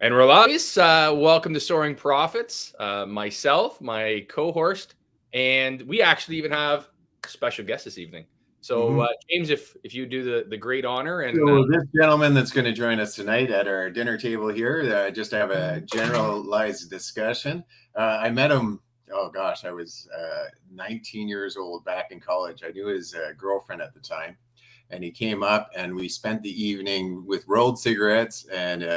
And Rolais, welcome to Soaring Profits. Myself, my co-host, and we actually even have a special guest this evening. So, James, if you do the great honor, and So this gentleman that's going to join us tonight at our dinner table here, just to have a generalized discussion. I met him, oh gosh, I was 19 years old back in college. I knew his girlfriend at the time. And he came up and we spent the evening with rolled cigarettes and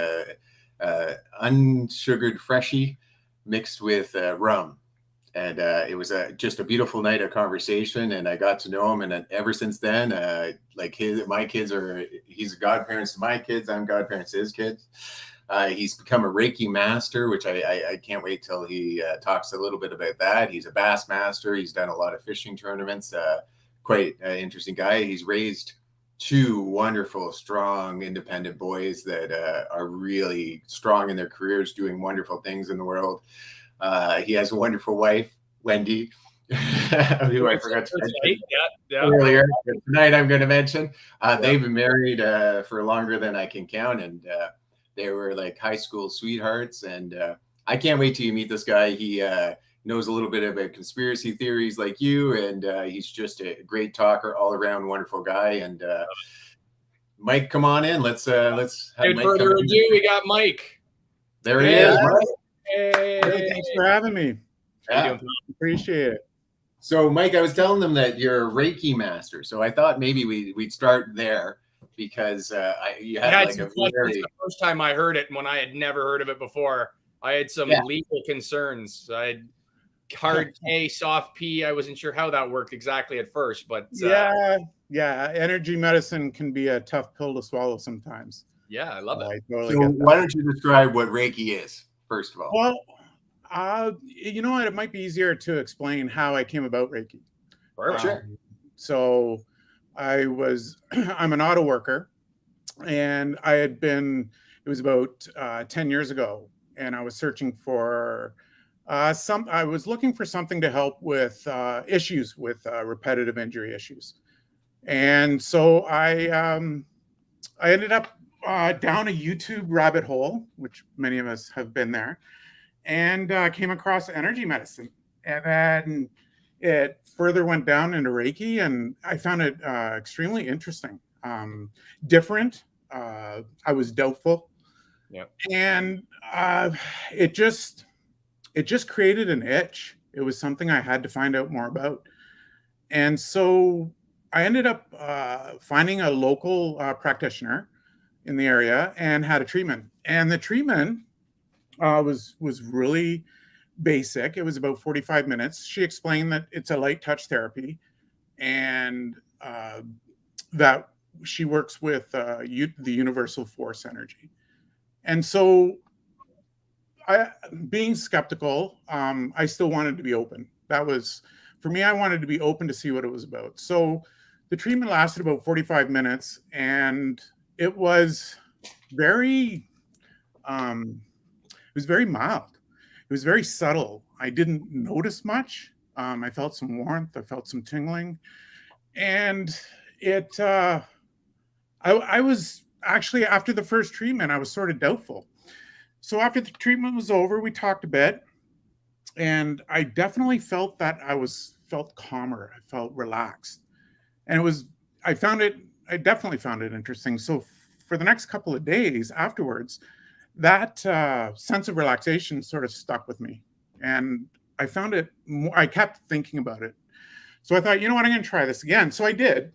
unsugared freshie mixed with rum. And it was just a beautiful night of conversation, and I got to know him. And ever since then, my kids he's godparents to my kids. I'm godparents to his kids. He's become a Reiki master, which I can't wait till he talks a little bit about that. He's a bass master. He's done a lot of fishing tournaments. Quite an interesting guy. He's raised two wonderful, strong, independent boys that are really strong in their careers, doing wonderful things in the world. He has a wonderful wife, Wendy, who I forgot to mention earlier. Tonight I'm going to mention. They've been married for longer than I can count, and they were like high school sweethearts. And I can't wait till you meet this guy. He knows a little bit about conspiracy theories like you, and he's just a great talker, all around wonderful guy. And Mike, come on in. Let's have Mike further ado, we got Mike. There he is. Mike. Hey, thanks for having me. Yeah. Appreciate it. So, Mike, I was telling them that you're a Reiki master. So I thought maybe we'd start there because you had like the first time I heard it, when I had never heard of it before. I had some legal concerns. I had hard K, soft P. I wasn't sure how that worked exactly at first, but yeah, energy medicine can be a tough pill to swallow sometimes. Yeah, I love it. Totally so why don't you describe what Reiki is, first of all? Well, you know what? It might be easier to explain how I came about Reiki. Sure. So I'm an auto worker, and it was about 10 years ago, and I was searching for I was looking for something to help with issues with repetitive injury issues. And so I ended up down a YouTube rabbit hole, which many of us have been there, and came across energy medicine. And then it further went down into Reiki, and I found it extremely interesting, different. I was doubtful. Yeah. And it just created an itch. It was something I had to find out more about. And so I ended up finding a local practitioner in the area and had a treatment. And the treatment was really basic. It was about 45 minutes. She explained that it's a light touch therapy, and that she works with the universal force energy. And so, being skeptical, I still wanted to be open. That was, for me, I wanted to be open to see what it was about. So the treatment lasted about 45 minutes, and it was very mild. It was very subtle. I didn't notice much. I felt some warmth. I felt some tingling. And I was actually, after the first treatment, I was sort of doubtful. So after the treatment was over, we talked a bit, and I definitely felt that I felt calmer. I felt relaxed. And I definitely found it interesting. So for the next couple of days afterwards, that sense of relaxation sort of stuck with me. And I found it I kept thinking about it. So I thought, you know what, I'm going to try this again. So I did.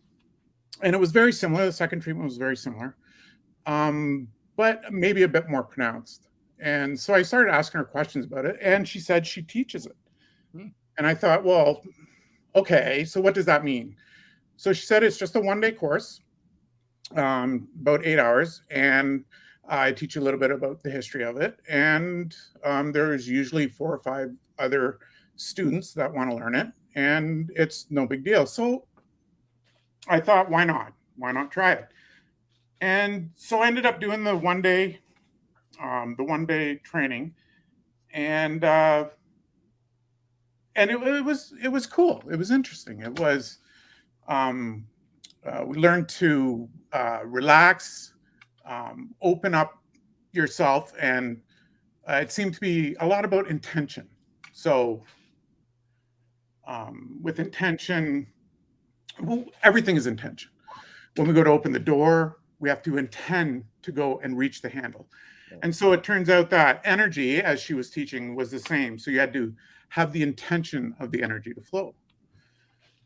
And it was very similar. The second treatment was very similar, but maybe a bit more pronounced. And so I started asking her questions about it, and she said she teaches it. And I thought, well, okay, so what does that mean? So she said it's just a one-day course, about 8 hours, and I teach a little bit about the history of it. And there's usually 4 or 5 other students that want to learn it, and it's no big deal. So I thought, why not? Why not try it? And so I ended up doing the one-day training, and it was cool. It was interesting. It was we learned to relax, open up, yourself, and it seemed to be a lot about intention. So with intention, well, everything is intention. When we go to open the door, we have to intend to go and reach the handle. And so it turns out that energy, as she was teaching, was the same. So you had to have the intention of the energy to flow.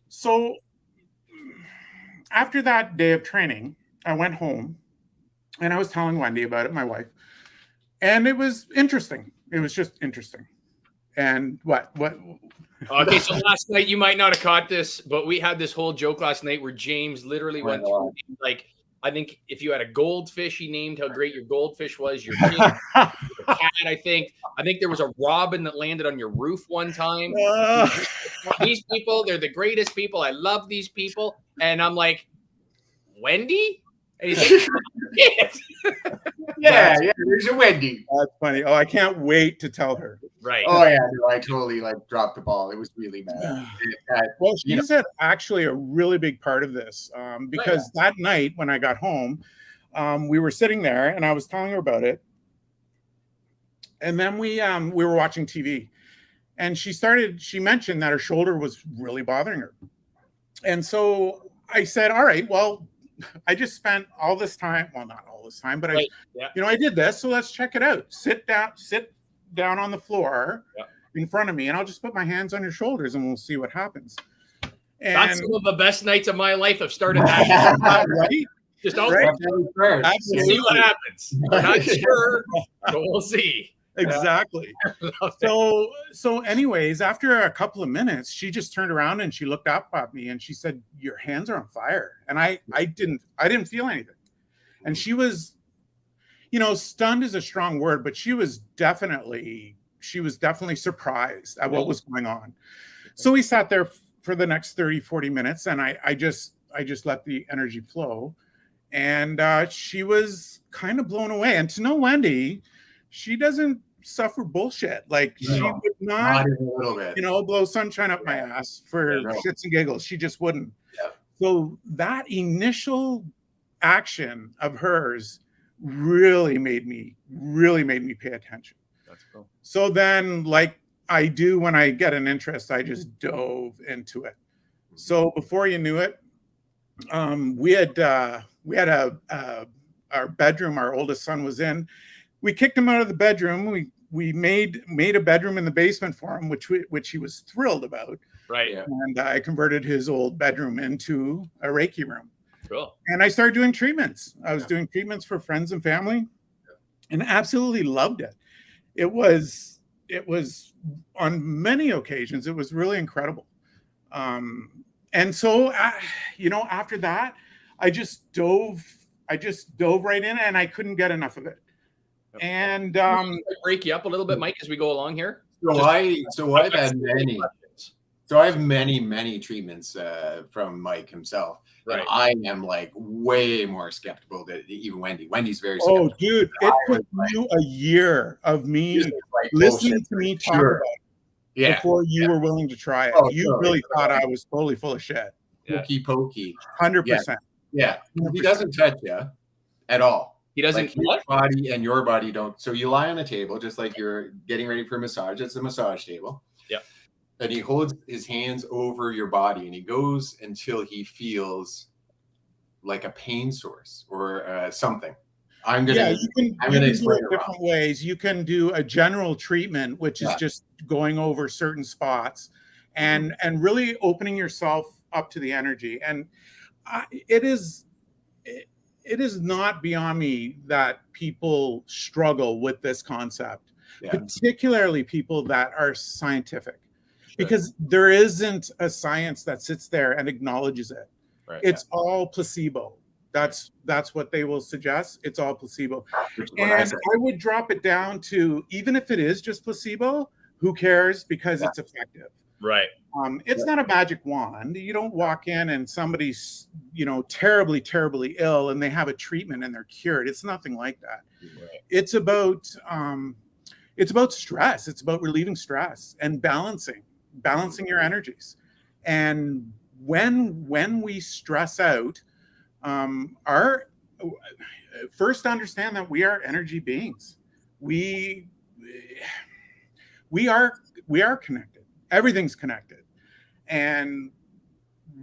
So after that day of training, I went home and I was telling Wendy about it, my wife, and it was interesting. It was just interesting. And what? Okay, so last night, you might not have caught this, but we had this whole joke last night where James literally went through, like, I think if you had a goldfish, he named how great your goldfish was, your kid, your cat, I think there was a robin that landed on your roof one time. These people, they're the greatest people. I love these people. And I'm like, Wendy? And he's like, yeah, there's a Wendy. That's funny. Oh, I can't wait to tell her. Right. Oh yeah, no, I totally like dropped the ball. It was really bad. Well, she's actually a really big part of this, because that night when I got home, we were sitting there and I was telling her about it, and then we were watching TV, and she mentioned that her shoulder was really bothering her, and so I said, all right, well, I just spent all this time, well, not all this time, but I did this, so let's check it out. Sit down on the floor in front of me, and I'll just put my hands on your shoulders and we'll see what happens. And that's some of the best nights of my life. I've started that. Right? Just see what happens. We're not sure, but we'll see. Exactly. So anyways, after a couple of minutes, she just turned around and she looked up at me and she said, your hands are on fire. And I didn't feel anything. And she was, stunned is a strong word, but she was definitely surprised at what was going on. So we sat there for the next 30-40 minutes, and I just let the energy flow, and she was kind of blown away. And to know Wendy, she doesn't suffer bullshit. Like, she would not even a little bit. Blow sunshine up my ass for shits and giggles. She just wouldn't. So that initial action of hers really made me pay attention. That's cool. So then, like I do when I get an interest, I just dove into it. So before you knew it, we had our bedroom our oldest son was in. We kicked him out of the bedroom. We made a bedroom in the basement for him, which he was thrilled about. Right. And I converted his old bedroom into a Reiki room. Cool. And I started doing treatments. I was doing treatments for friends and family, and absolutely loved it. It was on many occasions, it was really incredible. And so, after that, I just dove right in, and I couldn't get enough of it. And break you up a little bit, Mike, as we go along here. I've had many. So I have many treatments from Mike himself. Right. And I am like way more skeptical than even Wendy. Wendy's very skeptical. Oh, dude, it took you a year of me listening to me talk about it before you were willing to try it. You really thought I was totally full of shit. Pokey. 100%. Yeah. 100%. He doesn't touch you at all. He doesn't. His body and your body don't. So you lie on a table just like you're getting ready for a massage. It's a massage table. Yeah. And he holds his hands over your body, and he goes until he feels like a pain source or something. I'm gonna explain it different ways. You can do a general treatment, which is just going over certain spots, and really opening yourself up to the energy. And it is not beyond me that people struggle with this concept, particularly people that are scientific. Because there isn't a science that sits there and acknowledges it. Right, it's all placebo. That's what they will suggest. It's all placebo. And I would drop it down to, even if it is just placebo, who cares? Because it's effective. Right. It's not a magic wand. You don't walk in and somebody's, terribly, terribly ill and they have a treatment and they're cured. It's nothing like that. Right. It's about stress. It's about relieving stress and balancing your energies. And when we stress out, our first understand that we are energy beings. We we are connected. Everything's connected. And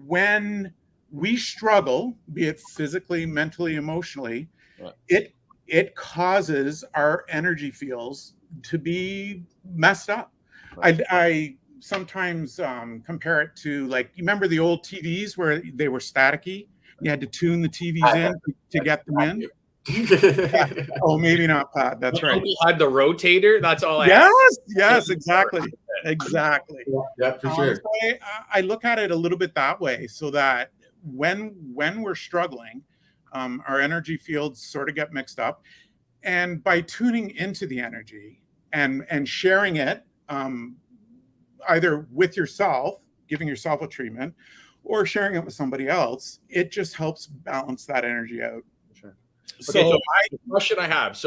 when we struggle, be it physically, mentally, emotionally, it causes our energy fields to be messed up. I sometimes compare it to, like, you remember the old TVs where they were staticky? You had to tune the TVs in to get them in. Oh, maybe not, Pat. That's right. You had the rotator. That's all I Yes, had. yes, exactly. Exactly. Yeah, for sure. So I look at it a little bit that way, so that when we're struggling, our energy fields sort of get mixed up. And by tuning into the energy and sharing it, either with yourself, giving yourself a treatment, or sharing it with somebody else, it just helps balance that energy out. Sure. So, okay, so the question I have,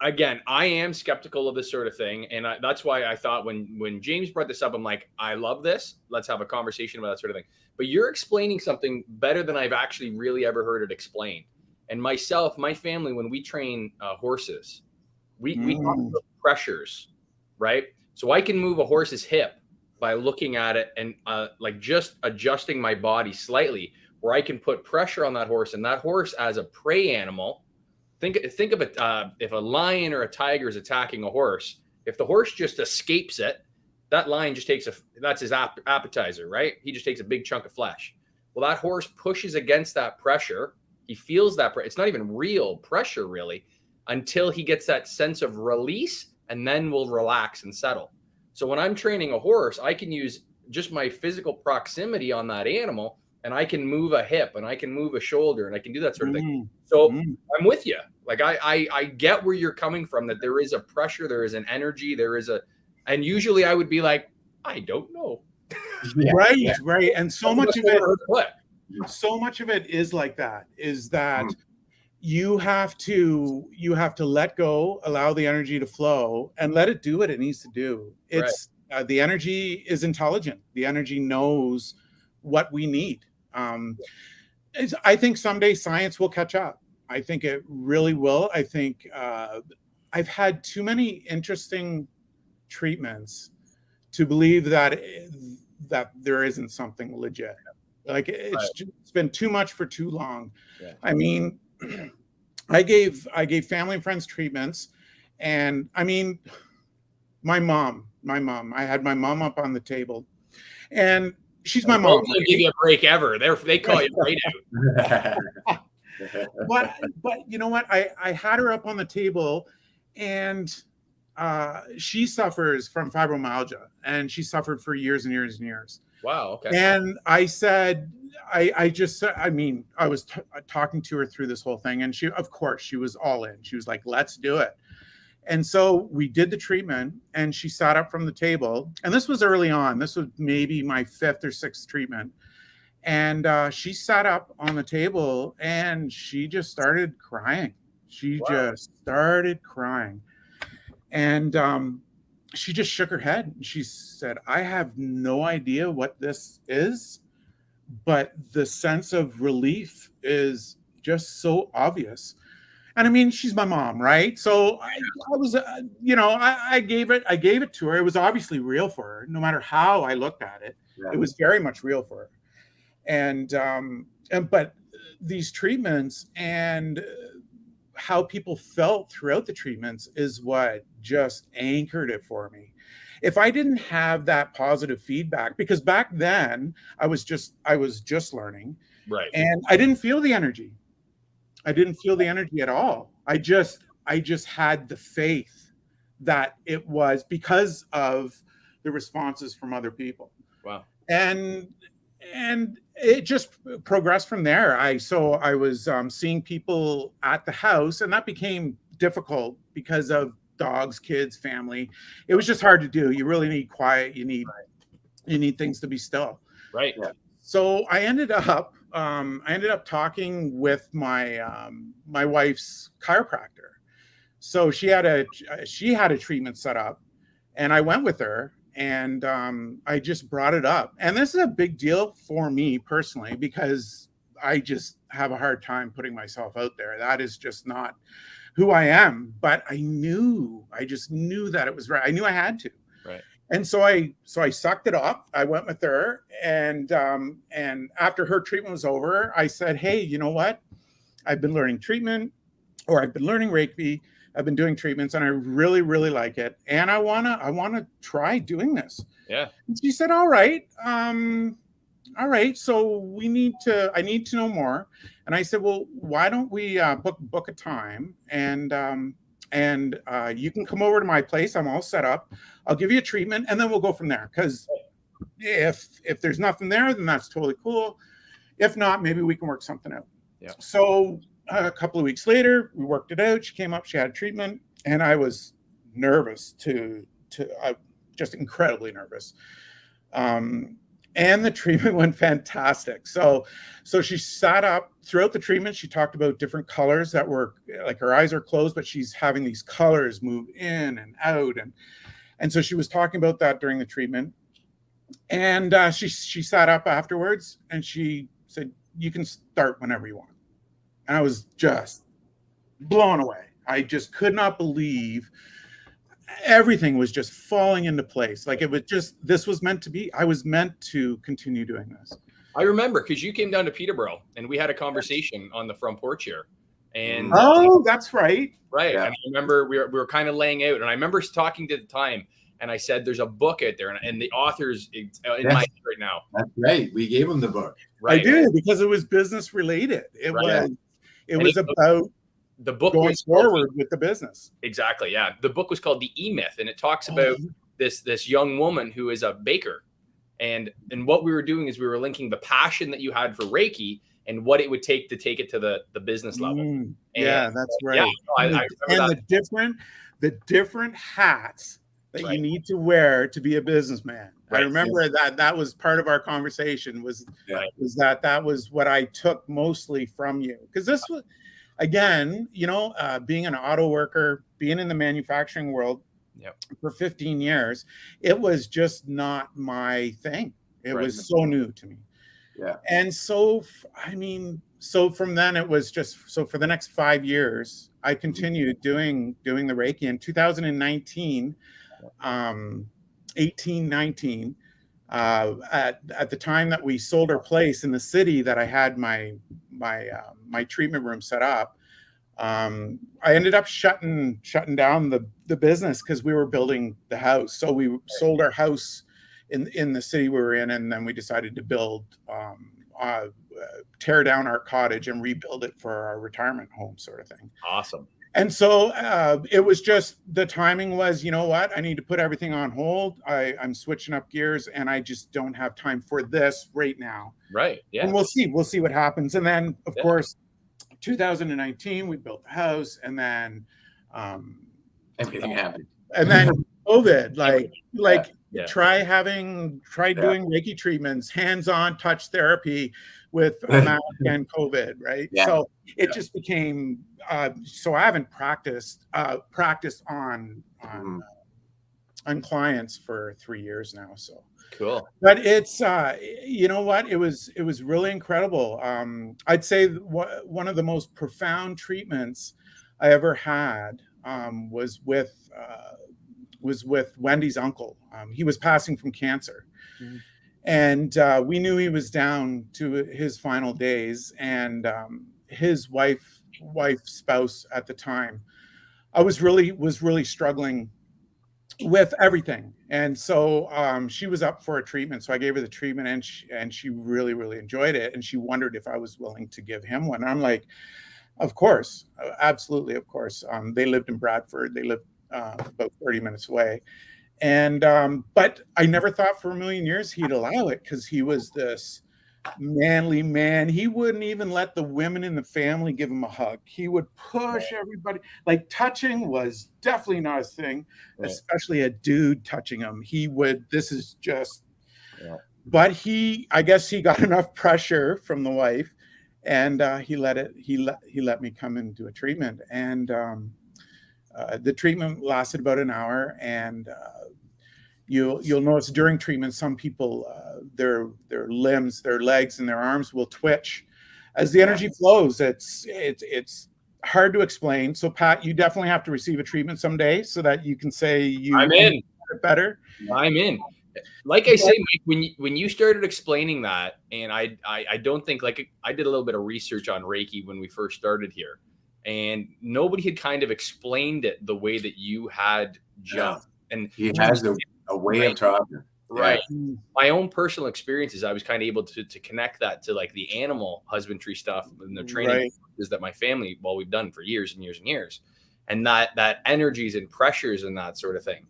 again, I am skeptical of this sort of thing, and that's why I thought when James brought this up, I'm like, I love this. Let's have a conversation about that sort of thing. But you're explaining something better than I've actually really ever heard it explained. And myself, my family, when we train horses, we talk about pressures, right? So I can move a horse's hip by looking at it and like just adjusting my body slightly, where I can put pressure on that horse, and that horse, as a prey animal, think of it, if a lion or a tiger is attacking a horse, if the horse just escapes it, that lion just takes that's his appetizer, right? He just takes a big chunk of flesh. Well, that horse pushes against that pressure. He feels that it's not even real pressure, really, until he gets that sense of release, and then will relax and settle. So when I'm training a horse, I can use just my physical proximity on that animal, and I can move a hip, and I can move a shoulder, and I can do that sort of thing. So I'm with you. Like, I get where you're coming from, that there is a pressure, there is an energy, and usually I would be like, I don't know. Right. And so much of it is like that, is that you have to let go, allow the energy to flow, and let it do what it needs to do. It's the energy is intelligent. The energy knows what we need. I think someday science will catch up. I think it really will. I think I've had too many interesting treatments to believe that there isn't something legit. Like, it's been too much for too long. I mean, I gave family and friends treatments, and I mean, my mom, I had my mom up on the table, and she's my mom. Don't give you a break ever. They call you right out. But you know what? I had her up on the table, and she suffers from fibromyalgia, and she suffered for years and years and years. Wow. Okay. And I said, I was talking to her through this whole thing, and she, of course, she was all in. She was like, let's do it. And so we did the treatment, and she sat up from the table. And this was early on. This was maybe my 5th or 6th treatment. And she sat up on the table, and she just started crying. Just started crying. And she just shook her head. She said, I have no idea what this is, but the sense of relief is just so obvious. And I mean, she's my mom, right? So I was, I gave it to her. It was obviously real for her, no matter how I looked at it. It was very much real for her. And but these treatments and how people felt throughout the treatments is what just anchored it for me. If I didn't have that positive feedback, because back then I was just learning, right, and I didn't feel the energy. I didn't feel the energy at all. I just had the faith that it was because of the responses from other people. Wow. And it just progressed from there. I was seeing people at the house, and that became difficult because of dogs, kids, family. It was just hard to do. You really need quiet. You need things to be still. Right. Yeah. So I ended up talking with my my wife's chiropractor. So she had a treatment set up, and I went with her, and I just brought it up. And this is a big deal for me personally, because I just have a hard time putting myself out there. That is just not who I am. But I just knew that it was right. I knew I had to. Right. And so I sucked it up. I went with her, and after her treatment was over, I said, "Hey, you know what? I've been learning treatment, or I've been learning Reiki. I've been doing treatments, and I really, really like it. And I wanna try doing this." Yeah. And she said, "All right, all right. So I need to know more." And I said, "Well, why don't we book a time, and you can come over to my place. I'm all set up. I'll give you a treatment, and then we'll go from there. Because if there's nothing there, then that's totally cool. If not, maybe we can work something out." Yeah. So a couple of weeks later, we worked it out. She came up, she had a treatment, and I was nervous just incredibly nervous. And the treatment went fantastic. So she sat up throughout the treatment. She talked about different colors that were like, her eyes are closed, but she's having these colors move in and out. And so she was talking about that during the treatment. And she sat up afterwards and she said, "You can start whenever you want." And I was just blown away. I just could not believe everything was just falling into place. Like, it was just, this was meant to be. I was meant to continue doing this. I remember because you came down to Peterborough and we had a conversation on the front porch here. And that's right. Right. Yeah. And I remember we were kind of laying out, and I remember talking to the time, and I said, "There's a book out there, and the author's in my head right now." That's right. We gave him the book. Right. I did, because it was business related. It was about the book going forward with the business. Exactly. Yeah. The book was called The E-Myth, and it talks about this young woman who is a baker. And what we were doing is we were linking the passion that you had for Reiki and what it would take to take it to the business level. Yeah, that's right. Yeah, the different hats that you need to wear to be a businessman. Right. I remember that was part of our conversation was that was what I took mostly from you. Because this was, again, being an auto worker, being in the manufacturing world for 15 years, it was just not my thing. It was so new to me. Yeah. And so, so from then it was just, so for the next 5 years, I continued doing the Reiki. In 2019, 19, at the time that we sold our place in the city that I had my treatment room set up, I ended up shutting down the business because we were building the house. So we sold our house in the city we were in, and then we decided to build, tear down our cottage and rebuild it for our retirement home, sort of thing. Awesome. And so it was just, the timing was, you know what, I need to put everything on hold. I'm switching up gears, and I just don't have time for this right now. Right. Yeah. And we'll see what happens. And then, of course, 2019, we built the house, and then everything happened. And then COVID, try doing Reiki treatments, hands-on touch therapy with a mask and COVID, right? Yeah. So it just became, so I haven't practiced on clients for 3 years now. So cool. But it's, you know what? It was really incredible. I'd say one of the most profound treatments I ever had was with Wendy's uncle. He was passing from cancer. Mm-hmm. And we knew he was down to his final days, and his spouse at the time, I was really struggling with everything. And so she was up for a treatment. So I gave her the treatment, and she really, really enjoyed it. And she wondered if I was willing to give him one. And I'm like, of course, absolutely, of course. They lived in Bradford. They lived about 30 minutes away. And but I never thought for a million years he'd allow it, because he was this manly man. He wouldn't even let the women in the family give him a hug. He would push everybody. Like, touching was definitely not his thing, especially a dude touching him. He would, this is just, but I guess he got enough pressure from the wife, and he let me come and do a treatment. And the treatment lasted about an hour, and you'll notice during treatment, some people, their limbs, their legs, and their arms will twitch as the energy flows. It's hard to explain. So Pat, you definitely have to receive a treatment someday so that you can say you I'm in. it better. I'm in. Like I say, Mike, when you started explaining that, and I don't think, like, I did a little bit of research on Reiki when we first started here, and nobody had kind of explained it the way that you had just. And he has a way of talking. Right. Yeah. My own personal experiences, I was kind of able to connect that to like the animal husbandry stuff and the training is that my family, well, we've done for years and years and years, and that energies and pressures and that sort of thing.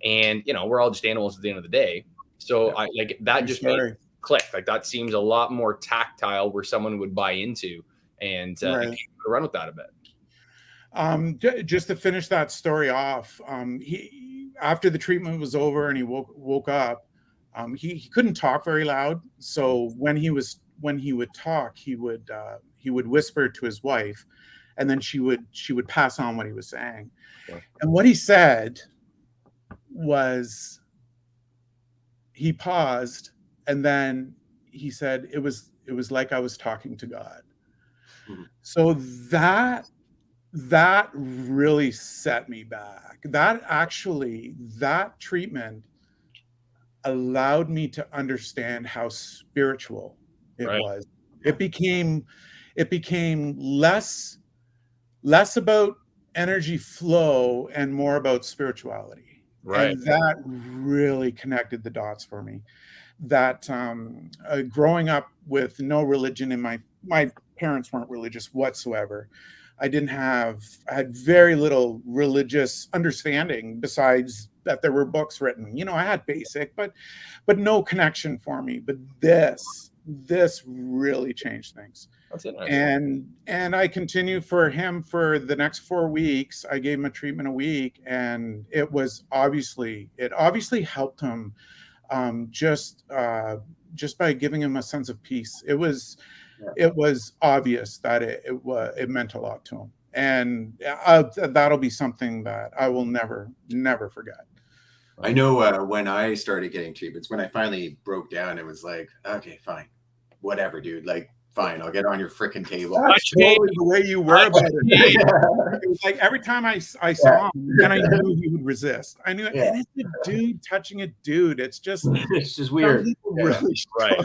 And we're all just animals at the end of the day. So I like that just made it click. Like that seems a lot more tactile where someone would buy into and run with that a bit. Just to finish that story off, he after the treatment was over and he woke up, he couldn't talk very loud. So when he would talk, he would whisper to his wife, and then she would pass on what he was saying. Yeah. And what he said was, he paused, and then he said, it was like I was talking to God. Mm-hmm. So that really set me back. That treatment allowed me to understand how spiritual it was. It became less about energy flow and more about spirituality. Right. And that really connected the dots for me. That growing up with no religion, and my parents weren't religious whatsoever. I had very little religious understanding besides that there were books written. I had basic, but no connection for me. But this really changed things. That's interesting. And I continued for him for the next 4 weeks. I gave him a treatment a week, and it obviously helped him just by giving him a sense of peace. It was obvious that it meant a lot to him, and that'll be something that I will never forget. I know when I started getting treatments, when I finally broke down, it was like, okay, fine, whatever, dude. Like, fine, I'll get on your freaking table. That's totally the way you were about it. It was like every time I saw him, and I knew he would resist. I knew, and it's a dude touching a dude. It's just weird. Really right.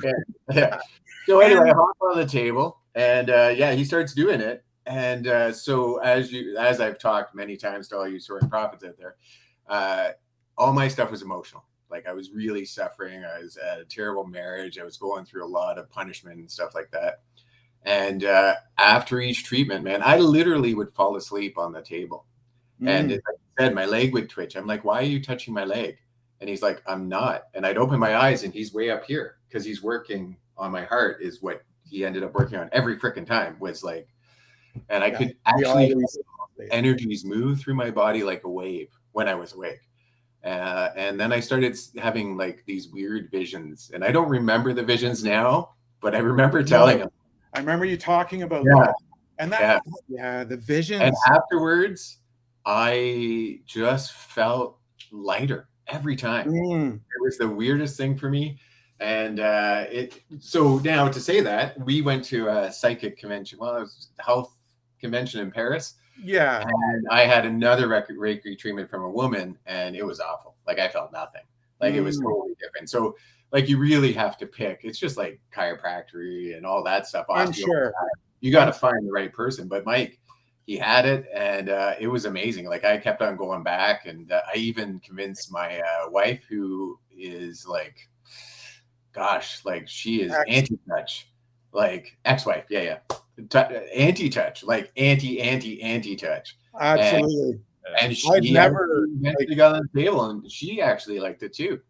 Yeah. So anyway, I hop on the table, and he starts doing it. And so as I've talked many times to all you Soaring Prophets out there, all my stuff was emotional. Like, I was really suffering. I was at a terrible marriage. I was going through a lot of punishment and stuff like that. And after each treatment, man, I literally would fall asleep on the table. And like I said, my leg would twitch. I'm like, why are you touching my leg? And he's like, I'm not. And I'd open my eyes, and he's way up here because he's working on my heart, is what he ended up working on every freaking time, was like, and I could actually energies move through my body like a wave when I was awake. And then I started having like these weird visions, and I don't remember the visions now, but I remember telling him. I remember you talking about that. And the visions. And afterwards, I just felt lighter every time. It was the weirdest thing for me. And so now to say that, we went to a psychic convention. Well, it was a health convention in Paris. Yeah. And I had another Reiki treatment from a woman, and it was awful. Like, I felt nothing. Like, it was totally different. So, like, you really have to pick. It's just like chiropractic and all that stuff. I'm sure. You got to find the right person. But Mike, he had it, and it was amazing. Like, I kept on going back, and I even convinced my wife, who is like, gosh, like, she is anti-touch, like ex-wife. Anti-touch, like anti-touch. Absolutely. And she never got on the table, and she actually liked it too.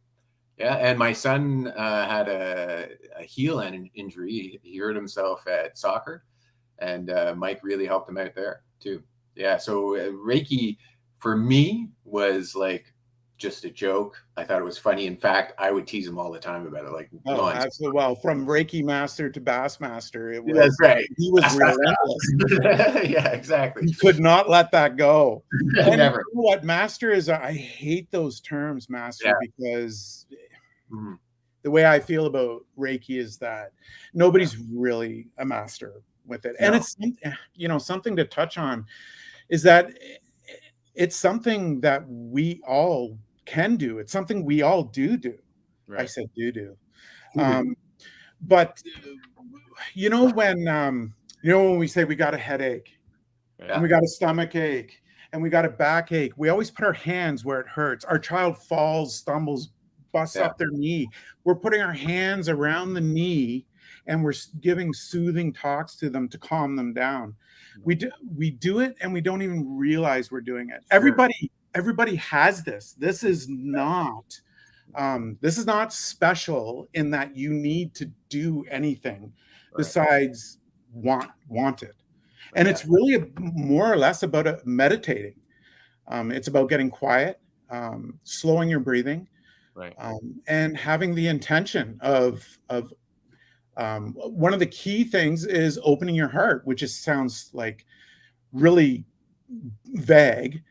Yeah. And my son had a heel injury. He hurt himself at soccer, and Mike really helped him out there too. Yeah. So Reiki for me was like just a joke. I thought it was funny. In fact, I would tease him all the time about it. Like, absolutely. Well, from Reiki master to Bass master, it was. That's right. He was relentless. Yeah, exactly. He could not let that go. Never. You know what master is? I hate those terms, master, because the way I feel about Reiki is that nobody's really a master. with it. No. And it's, you know, something to touch on is that it's something that we all can do. It's something we all do. Right. I said do. But you know when we say we got a headache, Yeah. and we got a stomach ache, and we got a backache, we always put our hands where it hurts. Our child falls, stumbles, busts up their knee. We're putting our hands around the knee, and we're giving soothing talks to them to calm them down. We do it, and we don't even realize we're doing it. Sure. Everybody has this. This is not special in that you need to do anything besides want it. And it's really more or less about meditating. It's about getting quiet, slowing your breathing, and having the intention of one of the key things is opening your heart, which sounds like really vague.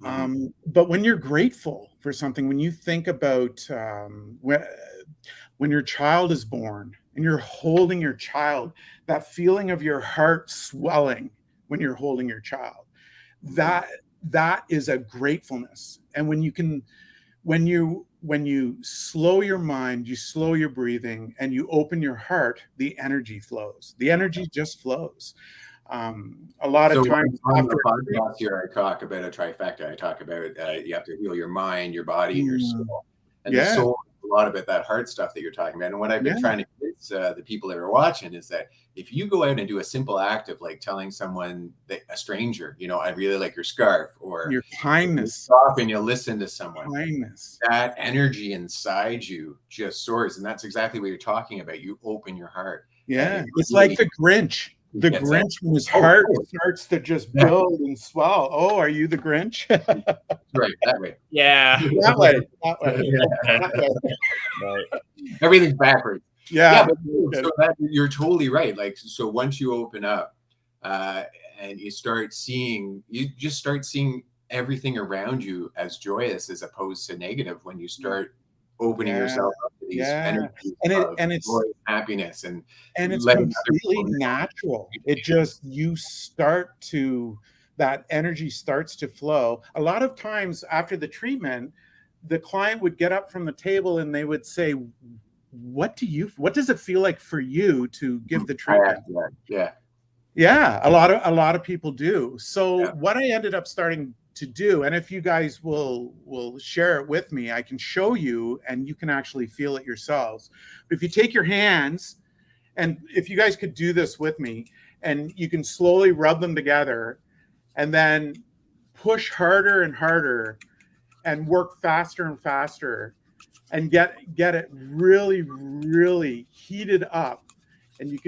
But when you're grateful for something, when you think about when your child is born and you're holding your child, that feeling of your heart swelling when you're holding your child, that is a gratefulness. And when you slow your mind, you slow your breathing, and you open your heart, the energy flows. The energy just flows. A lot of times on the podcast here, I talk about a trifecta. I talk about you have to heal your mind, your body, and your soul. And the soul is a lot about that heart stuff that you're talking about. And what I've been trying to convince the people that are watching is that if you go out and do a simple act of like telling someone, that a stranger, you know, I really like your scarf, or your kindness, stop and you listen to someone, kindness, that energy inside you just soars. And that's exactly what you're talking about. You open your heart. Yeah, it's like the Grinch. The Grinch, when his heart starts to just build and swell. Oh, are you the Grinch? Right, that way. Yeah. That way. Right. Everything's backwards. Yeah. So you're totally right. Like, so once you open up and you just start seeing everything around you as joyous as opposed to negative when you start opening yourself up to these energies and it's joy, happiness, and it's completely natural. It just, that energy starts to flow. A lot of times after the treatment, the client would get up from the table and they would say, what does it feel like for you to give the treatment? Yeah, a lot of people do. So what I ended up starting to do, and if you guys will share it with me, I can show you and you can actually feel it yourselves. But if you take your hands, and if you guys could do this with me, and you can slowly rub them together and then push harder and harder and work faster and faster and get it really, really heated up, and you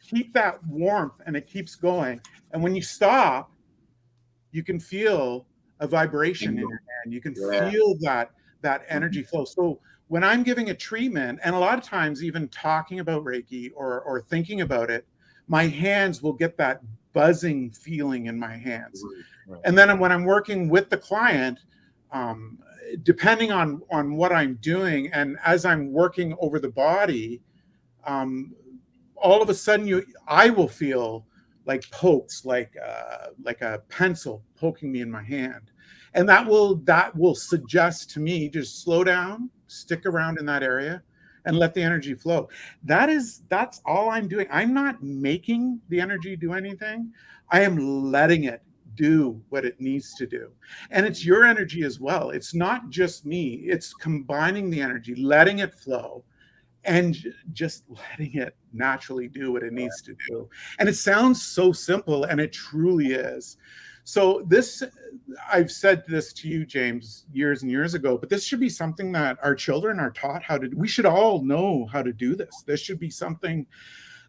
keep that warmth and it keeps going. And when you stop, you can feel a vibration in your hand. You can feel that energy flow. So when I'm giving a treatment, and a lot of times even talking about Reiki or thinking about it, my hands will get that buzzing feeling in my hands. Right. And then when I'm working with the client, depending on what I'm doing, and as I'm working over the body, all of a sudden I will feel like pokes, like a pencil poking me in my hand, and that will suggest to me just slow down, stick around in that area, and let the energy flow. That's all I'm doing. I'm not making the energy do anything. I am letting it do what it needs to do, and it's your energy as well. It's not just me. It's combining the energy, letting it flow, and just letting it naturally do what it needs to do. And it sounds so simple, and it truly is. So I've said this to you, James, years and years ago, but this should be something that our children are taught how to do. We should all know how to do this. This should be something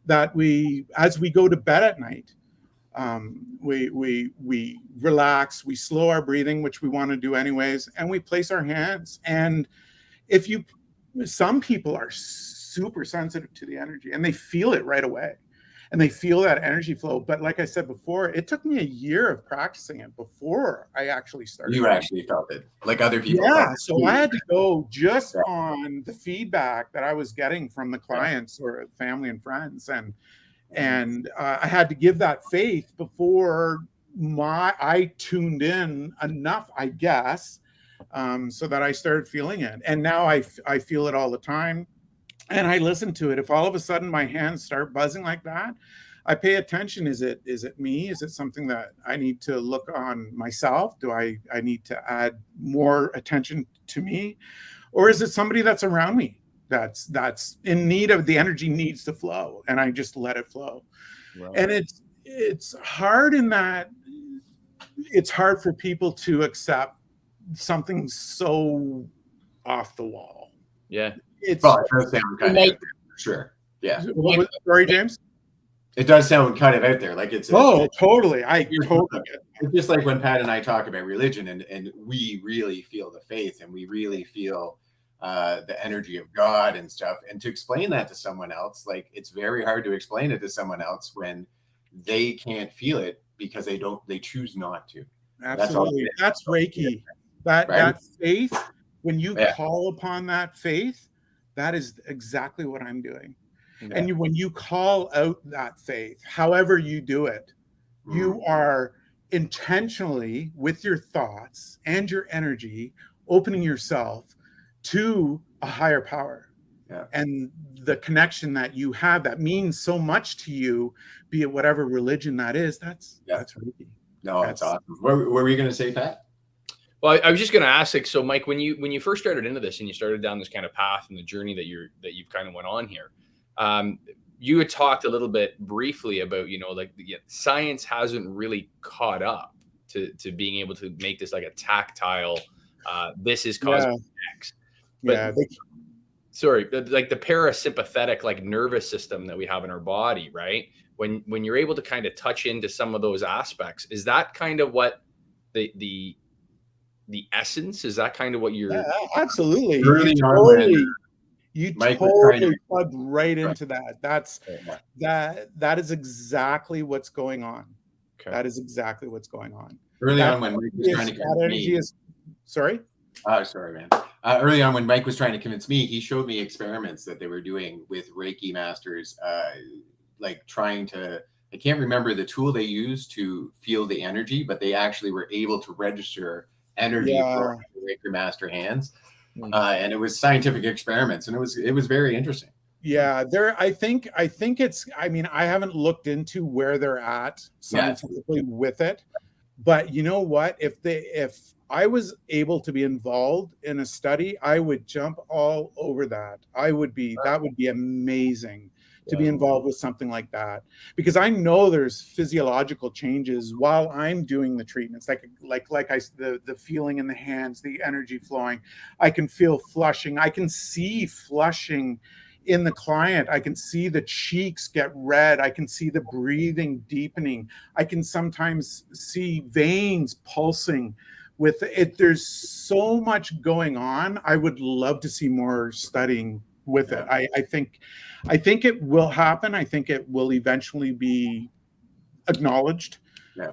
that as we go to bed at night, we relax, we slow our breathing, which we want to do anyways, and we place our hands. And some people are super sensitive to the energy and they feel it right away, and they feel that energy flow. But like I said before, it took me a year of practicing it before I actually started. You actually felt it like other people. Yeah. So I had to go just on the feedback that I was getting from the clients or family and friends. And I had to give that faith before I tuned in enough, I guess, so that I started feeling it. And now I feel it all the time. And I listen to it. If all of a sudden my hands start buzzing like that, I pay attention. Is it me? Is it something that I need to look on myself? Do I need to add more attention to me? Or is it somebody that's around me that's in need of the energy needs to flow, and I just let it flow? Right. And it's hard in that it's hard for people to accept something so off the wall. Yeah. It does sound kind of out there, for sure. Yeah. Sorry, James. It does sound kind of out there, like it's totally. I totally get it. It's just like when Pat and I talk about religion, and we really feel the faith, and we really feel the energy of God and stuff. And to explain that to someone else, like, it's very hard to explain it to someone else when they can't feel it because they choose not to. Absolutely. That's Reiki. That faith, when you call upon that faith, that is exactly what I'm doing. Yeah. And when you call out that faith, however you do it, you are intentionally, with your thoughts and your energy, opening yourself to a higher power. Yeah. And the connection that you have that means so much to you, be it whatever religion that is, that's Reiki. No, that's awesome. What were you going to say, Pat? Well, I was just going to ask, like, so Mike, when you first started into this and you started down this kind of path and the journey that you've kind of went on here, you had talked a little bit briefly about, like, science hasn't really caught up to being able to make this like a tactile, this is causing X. But like the parasympathetic, like, nervous system that we have in our body, right? When you're able to kind of touch into some of those aspects, is that kind of what the essence? Is that kind of what you're? Yeah, absolutely. You totally plugged right into that. That is exactly what's going on. Okay. That is exactly what's going on. Early on, when Mike was trying to convince me. Sorry? Oh, sorry, man. Early on, when Mike was trying to convince me, he showed me experiments that they were doing with Reiki masters, like trying to. I can't remember the tool they used to feel the energy, but they actually were able to register energy for Reiki master hands. And it was scientific experiments, and it was very interesting. Yeah, I think it's, I mean, I haven't looked into where they're at scientifically with it, but you know what? If I was able to be involved in a study, I would jump all over that. That would be amazing to be involved with something like that, because I know there's physiological changes while I'm doing the treatments, like the feeling in the hands, the energy flowing. I can feel flushing. I can see flushing in the client. I can see the cheeks get red. I can see the breathing deepening. I can sometimes see veins pulsing with it. There's so much going on. I would love to see more studying with it. I think it will happen. I think it will eventually be acknowledged. Yeah.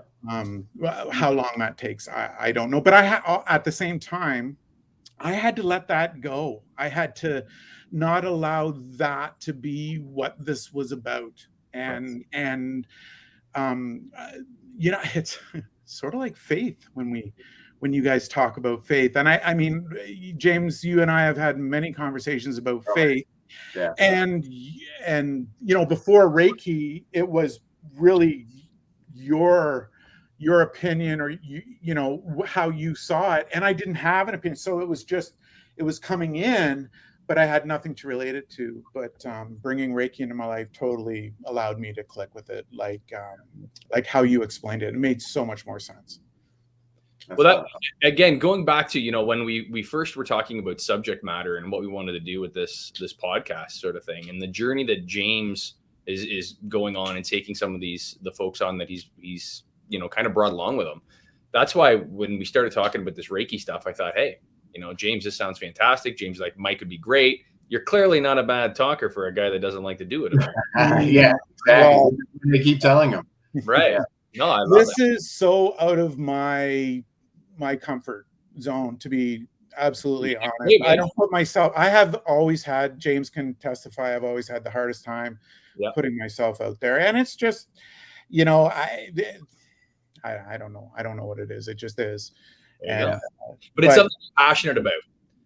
How long that takes, I don't know. But at the same time, I had to let that go. I had to not allow that to be what this was about. And it's sort of like faith when you guys talk about faith. And I mean, James, you and I have had many conversations about faith. Yeah. And before Reiki, it was really your opinion, or how you saw it, and I didn't have an opinion, so it was coming in, but I had nothing to relate it to. But bringing Reiki into my life totally allowed me to click with it, like how you explained it. It made so much more sense. Well, that, again, going back to, when we first were talking about subject matter and what we wanted to do with this podcast sort of thing, and the journey that James is going on and taking some of the folks on that he's kind of brought along with him. That's why when we started talking about this Reiki stuff, I thought, hey, James, this sounds fantastic. James, like, Mike would be great. You're clearly not a bad talker for a guy that doesn't like to do it. Yeah, exactly. They keep telling him. Right. No, I love this is so out of my comfort zone to be absolutely honest. Hey, I don't put myself. I have always had. James can testify. I've always had the hardest time putting myself out there, and it's just, you know, I don't know. I don't know what it is. It just is. And, but it's something I'm passionate about.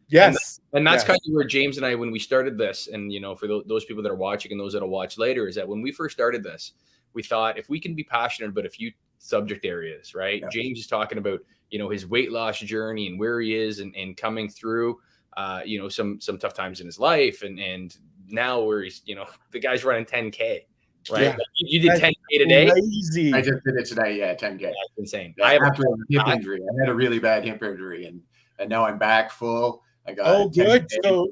Yes. And that's kind of where James and I, when we started this, and, you know, for those people that are watching and those that'll watch later, is that when we first started this, we thought if we can be passionate about a few subject areas, right? Yeah. James is talking about, you know, his weight loss journey and where he is and coming through, you know, some tough times in his life. And now where he's, you know, the guy's running 10K. Right. Yeah. Like you did 10K today. Crazy. I just did it today. Yeah. 10K. That's insane. Yeah, I have after a hip injury. I had a really bad hip injury and now I'm back full. I got good. So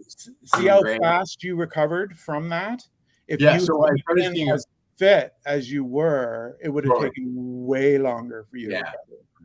see how fast you recovered from that? If you so I started seeing as fit as you were, it would have taken way longer for you to recover.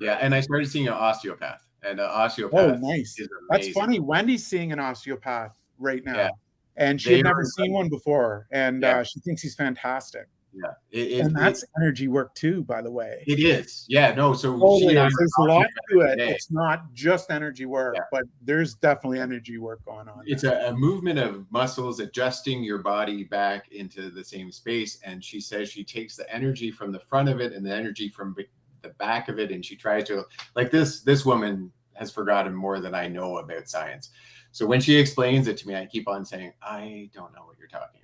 Yeah. And I started seeing an osteopath. And an osteopath. Oh, nice. That's funny. Wendy's seeing an osteopath right now. Yeah. And she had never seen one before. And she thinks he's fantastic. Yeah. And that's energy work too, by the way. It is. Yeah, no. So there's a lot to it. It's not just energy work, but there's definitely energy work going on. It's a movement of muscles adjusting your body back into the same space. And she says she takes the energy from the front of it and the energy from the back of it. And she tries to, like, this woman has forgotten more than I know about science. So when she explains it to me, I keep on saying, I don't know what you're talking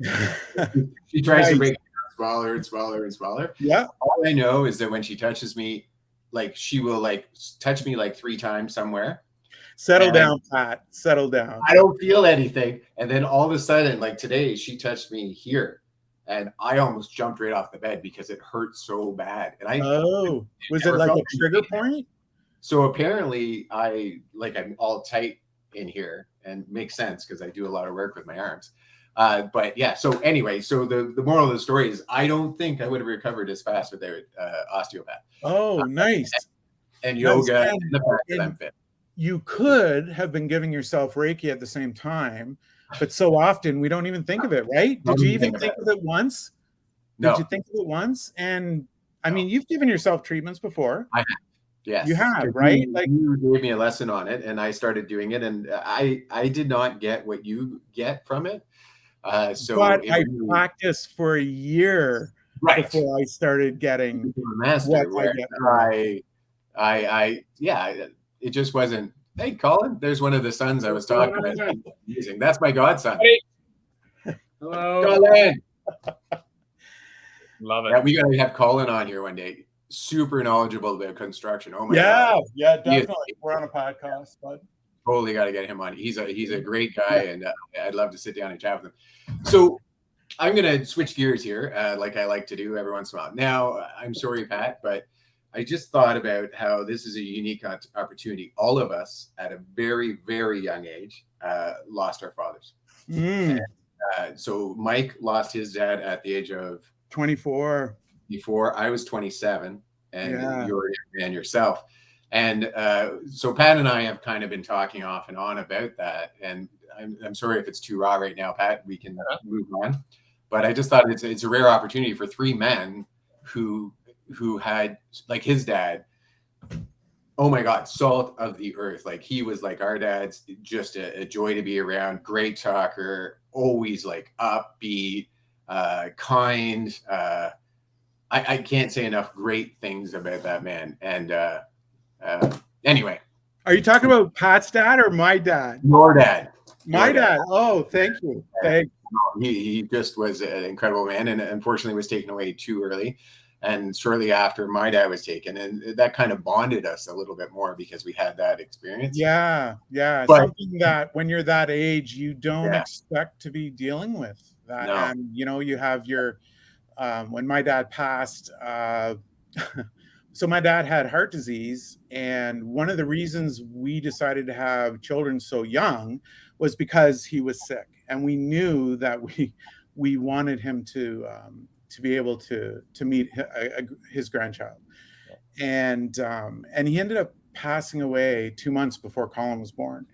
about. She tries to break it smaller and smaller and smaller. Yeah. All I know is that when she touches me, like, she will like touch me like 3 times somewhere. Settle down, Pat. Settle down. I don't feel anything. And then all of a sudden, like today, she touched me here. And I almost jumped right off the bed because it hurt so bad. And was it like a trigger point? So apparently I'm all tight in here, and makes sense because I do a lot of work with my arms. But yeah, so anyway, so the moral of the story is I don't think I would have recovered as fast without osteopath. Oh, nice. And yoga and the fact that I'm fit. You could have been giving yourself Reiki at the same time, but so often we don't even think of it, right? Did you even think of it once? No. Did you think of it once? And I mean, you've given yourself treatments before. I have. Yes, you have, right? Like you gave me a lesson on it, and I started doing it, and I did not get what you get from it. So but I practiced for a year before I started getting master. It just wasn't. Hey, Colin, there's one of the sons I was talking about using. That's my godson. Hey. Hello, Colin. Love it. Yeah, we gotta have Colin on here one day. Super knowledgeable about construction. Oh my God. Yeah, definitely. We're on a podcast, but totally got to get him on. He's a great guy, and I'd love to sit down and chat with him. So I'm gonna switch gears here, like I like to do every once in a while. Now, I'm sorry, Pat, but I just thought about how this is a unique opportunity. All of us, at a very, very young age, lost our fathers. And, so Mike lost his dad at the age of 24. Before I was 27, and you're a young man yourself. And so Pat and I have kind of been talking off and on about that. And I'm sorry if it's too raw right now, Pat. We can move on. But I just thought it's a rare opportunity for 3 men who had, like, his dad. Oh my God, salt of the earth. Like, he was like our dad's, just a joy to be around. Great talker, always like upbeat, kind. I can't say enough great things about that man. And anyway. Are you talking about Pat's dad or my dad? Your dad. My dad. Oh, thank you. He just was an incredible man, and unfortunately was taken away too early. And shortly after, my dad was taken, and that kind of bonded us a little bit more because we had that experience. Yeah. But something that when you're that age, you don't expect to be dealing with that. No. And, you have your... when my dad passed, so my dad had heart disease, and one of the reasons we decided to have children so young was because he was sick, and we knew that we wanted him to be able to meet his grandchild, and he ended up passing away 2 months before Colin was born.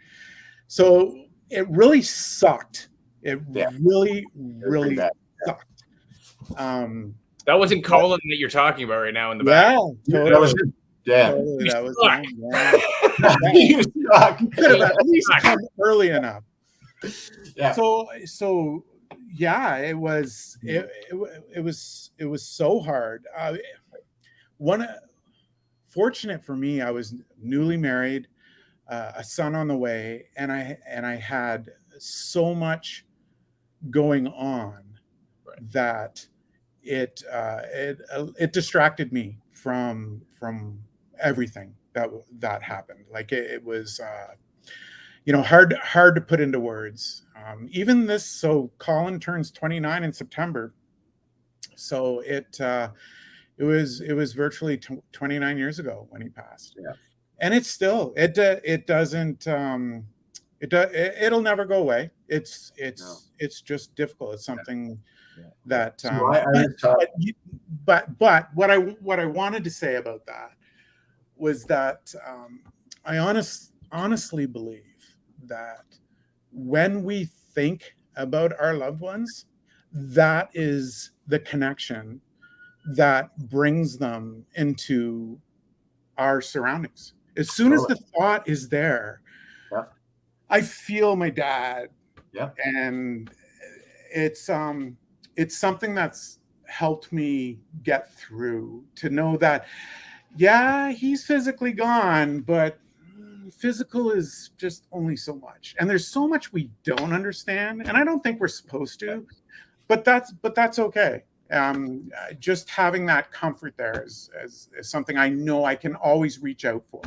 So it really sucked. It really sucked. That wasn't Colin that you're talking about right now in the back. Totally. That was You suck. You could have at least come early enough. Yeah. So yeah, it was so hard. Fortunate for me, I was newly married, a son on the way, and I had so much going on that it distracted me from everything that happened. Like it was hard to put into words. Even this, so Colin turns 29 in September, so it was virtually 29 years ago when he passed. Yeah. And it's still it'll never go away. It's just difficult. It's something that but what I wanted to say about that was that I honestly believe that when we think about our loved ones, that is the connection that brings them into our surroundings. As soon as the thought is there, I feel my dad. Yeah. And it's something that's helped me get through, to know that, yeah, he's physically gone, but physical is just only so much. And there's so much we don't understand. And I don't think we're supposed to, but that's okay. Just having that comfort there is something I know I can always reach out for.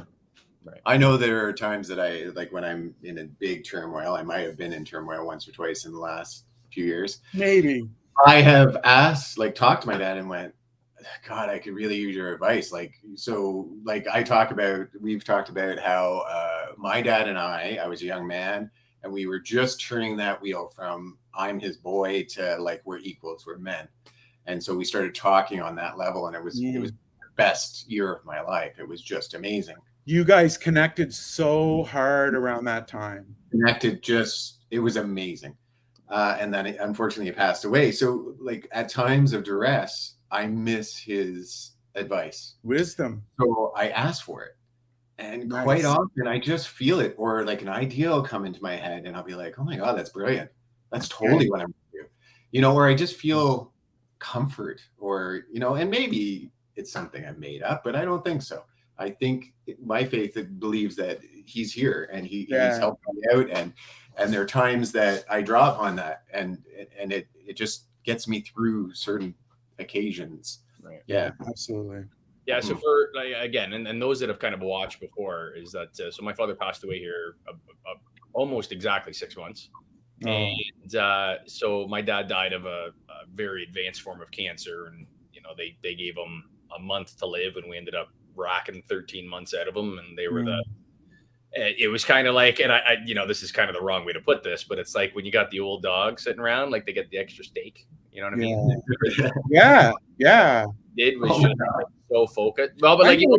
Right. I know there are times that I, like, when I'm in a big turmoil, I might have been in turmoil once or twice in the last few years. Maybe. I have talked to my dad and went, God, I could really use your advice. We've talked about how my dad and I was a young man, and we were just turning that wheel from I'm his boy to like we're equals, we're men. And so we started talking on that level, and it was the best year of my life. It was just amazing. You guys connected so hard around that time. It was amazing. And then unfortunately he passed away. So like at times of duress, I miss his advice. Wisdom. So I ask for it. And quite often I just feel it, or like an idea will come into my head and I'll be like, oh my God, that's brilliant. That's totally what I'm going to do. Or I just feel comfort, or, and maybe it's something I've made up, but I don't think so. I think my faith believes that he's here and he's helping me out. And there are times that I draw upon that, and it just gets me through certain occasions. Right. Yeah, absolutely. Yeah. So for again, and those that have kind of watched before, is that so my father passed away here almost exactly 6 months. Oh. And so my dad died of a very advanced form of cancer, and they gave him a month to live, and we ended up racking 13 months out of him, and they were it was kind of like, and I this is kind of the wrong way to put this, but it's like when you got the old dog sitting around, like they get the extra steak, you know what I mean? Yeah. It was just so focused. Well, but like I get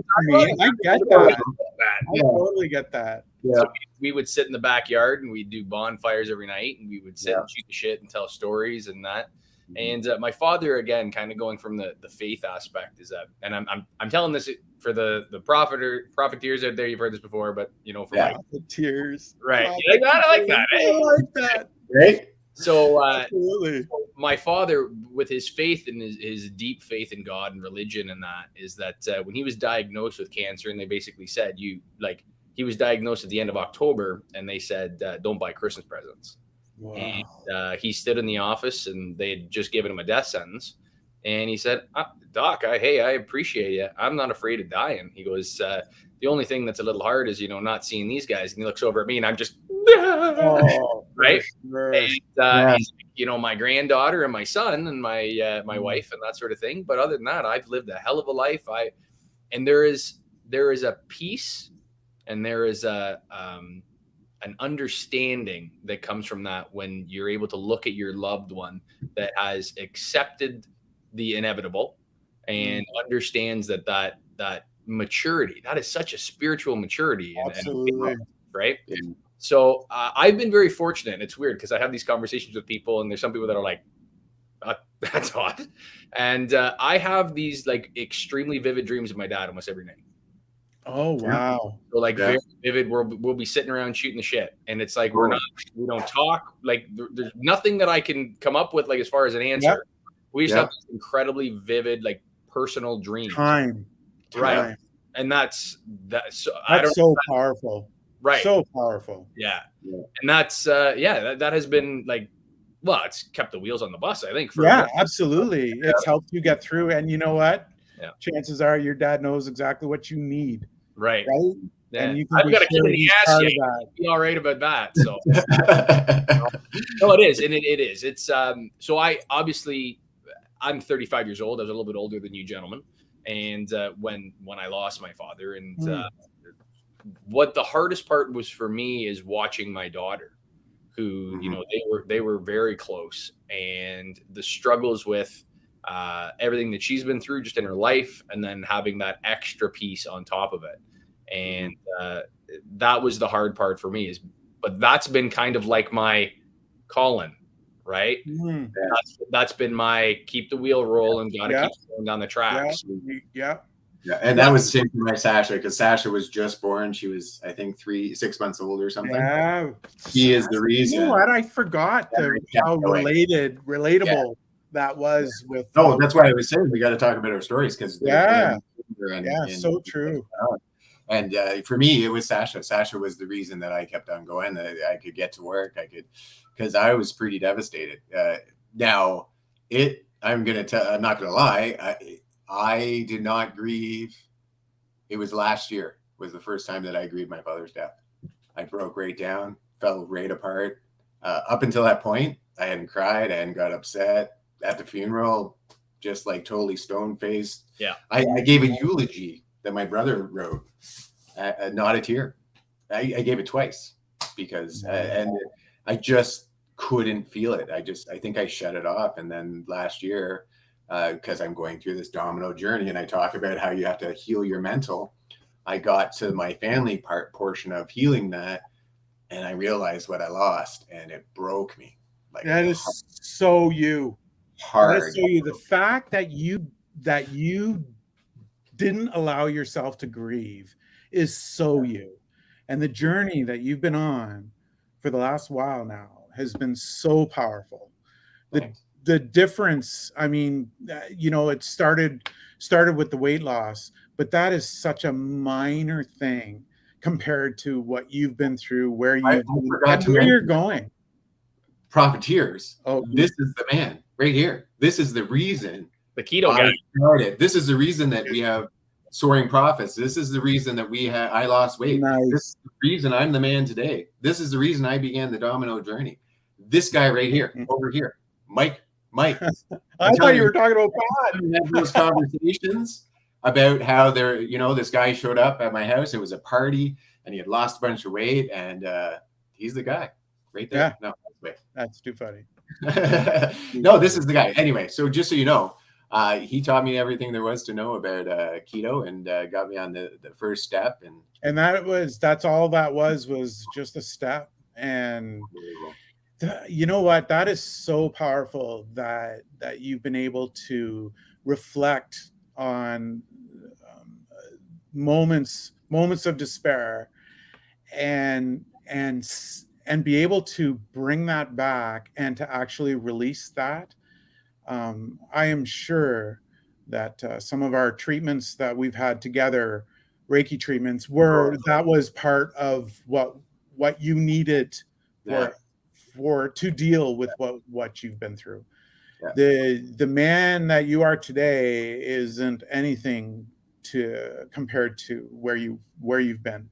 that. I totally get that. Yeah. So we would sit in the backyard and we'd do bonfires every night, and we would sit and shoot the shit and tell stories and that. And my father, again, kind of going from the faith aspect, is that, and I'm telling this for the profiteers out there, you've heard this before, but for the tears, right? You like that? I like that. I like that. Right. So, absolutely. My father, with his faith and his deep faith in God and religion, and that is that when he was diagnosed with cancer, and they basically said he was diagnosed at the end of October, and they said don't buy Christmas presents. Wow. And he stood in the office, and they had just given him a death sentence. And he said, Doc, I appreciate you. I'm not afraid of dying. He goes, the only thing that's a little hard is, not seeing these guys. And he looks over at me, and I'm just, right? And he's, my granddaughter and my son and my wife and that sort of thing. But other than that, I've lived a hell of a life. And there is a peace, and there is an understanding that comes from that when you're able to look at your loved one that has accepted the inevitable and understands that maturity, that is such a spiritual maturity. Absolutely. Right. Yeah. So I've been very fortunate. It's weird because I have these conversations with people, and there's some people that are like, that's odd. And I have these like extremely vivid dreams of my dad almost every night. Oh, wow. So like Yeah. very vivid. We'll be sitting around shooting the shit, and it's like we don't talk. Like there's nothing that I can come up with like as far as an answer. Yep. We just Yeah. have this incredibly vivid like personal dreams, Time. right? And that's so I don't That's so powerful. right. So powerful. Yeah. Yeah. And that's that has been like, well, it's kept the wheels on the bus, I think. For Yeah, absolutely. It's helped you get through. And you know what? Yeah. Chances are your dad knows exactly what you need. Right. Right. Yeah. And you can I've got a kid in the ass yet. Be all right about that. So no, it is. And it is. It's so I'm 35 years old. I was a little bit older than you gentlemen. And when I lost my father, and what the hardest part was for me is watching my daughter, who you know they were very close, and the struggles with everything that she's been through just in her life, and then having that extra piece on top of it, and that was the hard part for me. But that's been kind of like my calling, right? That's been my keep the wheel rolling, gotta keep going down the tracks. Yeah. Yeah, and that was the same for my Sasha, because Sasha was just born. She was, I think, 6 months old or something. Yeah, he is the reason. You know what? I forgot how relatable that was with. No, that's why I was saying we got to talk about our stories, because so true. And for me, it was Sasha. Sasha was the reason that I kept on going. That I could get to work. Because I was pretty devastated. Now, I'm not gonna lie. I did not grieve. It was last year was the first time that I grieved my father's death. I broke right down, fell right apart. Up until that point, I hadn't cried. I hadn't got upset at the funeral, just like totally stone-faced. Yeah. I gave a eulogy that my brother wrote, not a tear. I gave it twice because, and I just couldn't feel it. I think I shut it off. And then last year, because I'm going through this domino journey, and I talk about how you have to heal your mental. I got to my family portion of healing that, and I realized what I lost, and it broke me. Like that is so you. Hard. That is so you. The fact that you didn't allow yourself to grieve is so you, and the journey that you've been on for the last while now has been so powerful. The difference, I mean, you know, it started with the weight loss, but that is such a minor thing compared to what you've been through, where you're going. Profiteers. Oh, this is the man right here. This is the reason the keto guy started. This is the reason that we have Soaring Profits. This is the reason that I lost weight. Nice. This is the reason I'm the man today. This is the reason I began the domino journey. This guy right here, over here, Mike. I thought you were talking about God. Those conversations about how this guy showed up at my house. It was a party, and he had lost a bunch of weight, and he's the guy right there. Yeah. No, wait. That's too funny. No, this is the guy. Anyway, so just so you know, he taught me everything there was to know about keto, and got me on the first step. And that's all that was just a step. And you know what? That is so powerful that you've been able to reflect on moments of despair and be able to bring that back and to actually release that. I am sure that some of our treatments that we've had together, Reiki treatments, that was part of what you needed to deal with what you've been through. The man that you are today isn't anything compared to where you've been.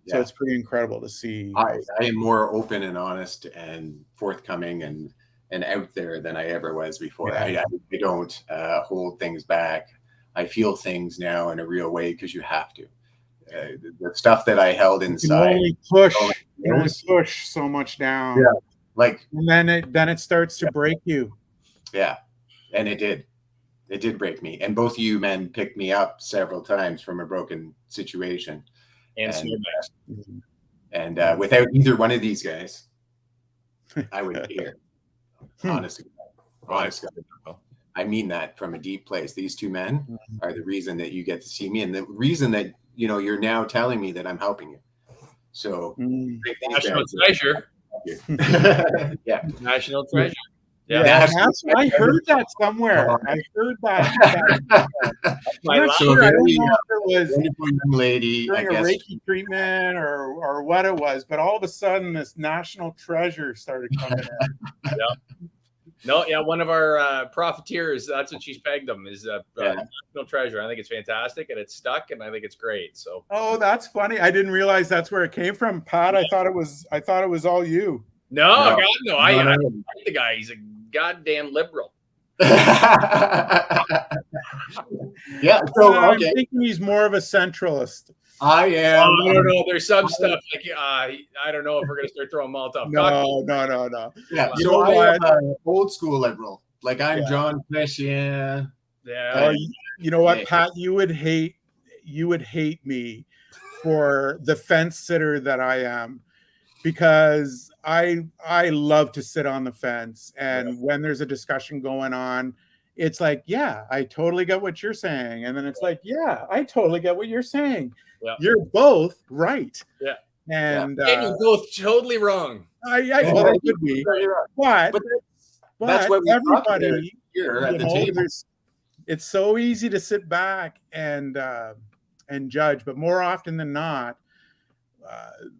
So it's pretty incredible to see. I am more open and honest and forthcoming and out there than I ever was before. I don't hold things back. I feel things now in a real way, because you have to. The stuff that I held inside. You only push so much down. Yeah. And then it starts to break you. Yeah. And it did. It did break me. And both of you men picked me up several times from a broken situation. And without either one of these guys, I wouldn't be here. Honestly. I mean that from a deep place. These two men are the reason that you get to see me, and the reason that you're now telling me that I'm helping you. So national treasure. Yeah. National treasure. Yeah, I heard that somewhere. I heard that. I'm not sure. I don't know if it was wonderful young lady, during a Reiki treatment or what it was, but all of a sudden this national treasure started coming in. No, one of our profiteers, that's what she's pegged them, is national treasure. I think it's fantastic, and it's stuck, and I think it's great. So that's funny. I didn't realize that's where it came from, Pat. I thought it was all you. No. I like the guy. He's a goddamn liberal. Yeah, so I'm thinking he's more of a centralist. I am. No. There's some stuff like I don't know if we're gonna start throwing Molotov. No. Yeah, so I am an old school liberal. Like I'm John Fish. Yeah. You know what, Pat? You would hate me for the fence sitter that I am, because I love to sit on the fence, and when there's a discussion going on, it's like, yeah, I totally get what you're saying, and then it's like, yeah, I totally get what you're saying. You're both right. And you're both totally wrong. Well, that could be, but that's what everybody here at the table. It's so easy to sit back and judge, but more often than not,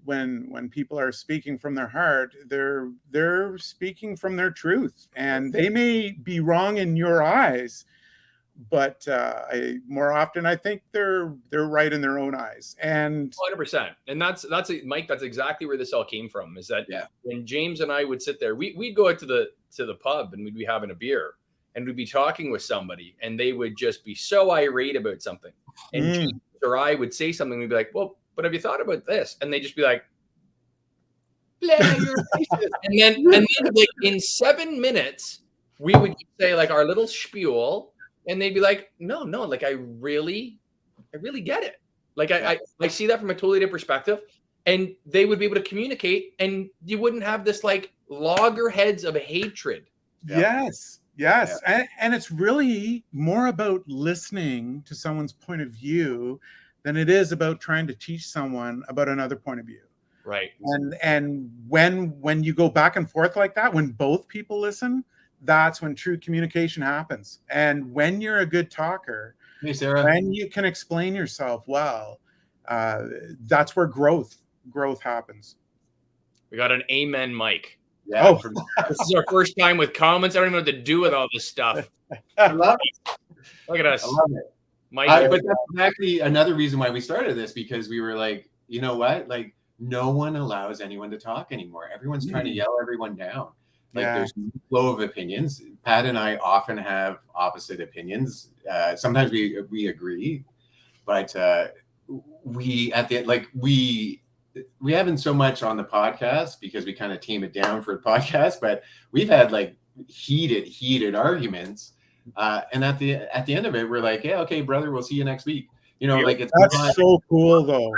when people are speaking from their heart, they're speaking from their truth, and they may be wrong in your eyes, but more often I think they're right in their own eyes. And 100%. And that's Mike. That's exactly where this all came from. Is that when James and I would sit there, we'd go out to the pub, and we'd be having a beer, and we'd be talking with somebody, and they would just be so irate about something, and James or I would say something, we'd be like, well, but have you thought about this? And they just be like, and then like in 7 minutes, we would say like our little spiel, and they'd be like, no, like I really get it. Like I see that from a totally different perspective, and they would be able to communicate, and you wouldn't have this like loggerheads of hatred. Yes. And it's really more about listening to someone's point of view than it is about trying to teach someone about another point of view. Right. And when you go back and forth like that, when both people listen, that's when true communication happens. And when you're a good talker, hey, Sarah, when you can explain yourself well, that's where growth happens. We got an amen, Mike. Yeah. This is our first time with comments. I don't even know what to do with all this stuff. I love it. Look at us. I love it. But that's exactly another reason why we started this, because we were like, you know what? Like, no one allows anyone to talk anymore. Everyone's trying to yell everyone down. Like, there's no flow of opinions. Pat and I often have opposite opinions. Sometimes we agree, but we at the end, like we haven't so much on the podcast because we kind of tame it down for the podcast, but we've had like heated arguments. And at the end of it, we're like, yeah, okay, brother, we'll see you next week. Like that's so cool though.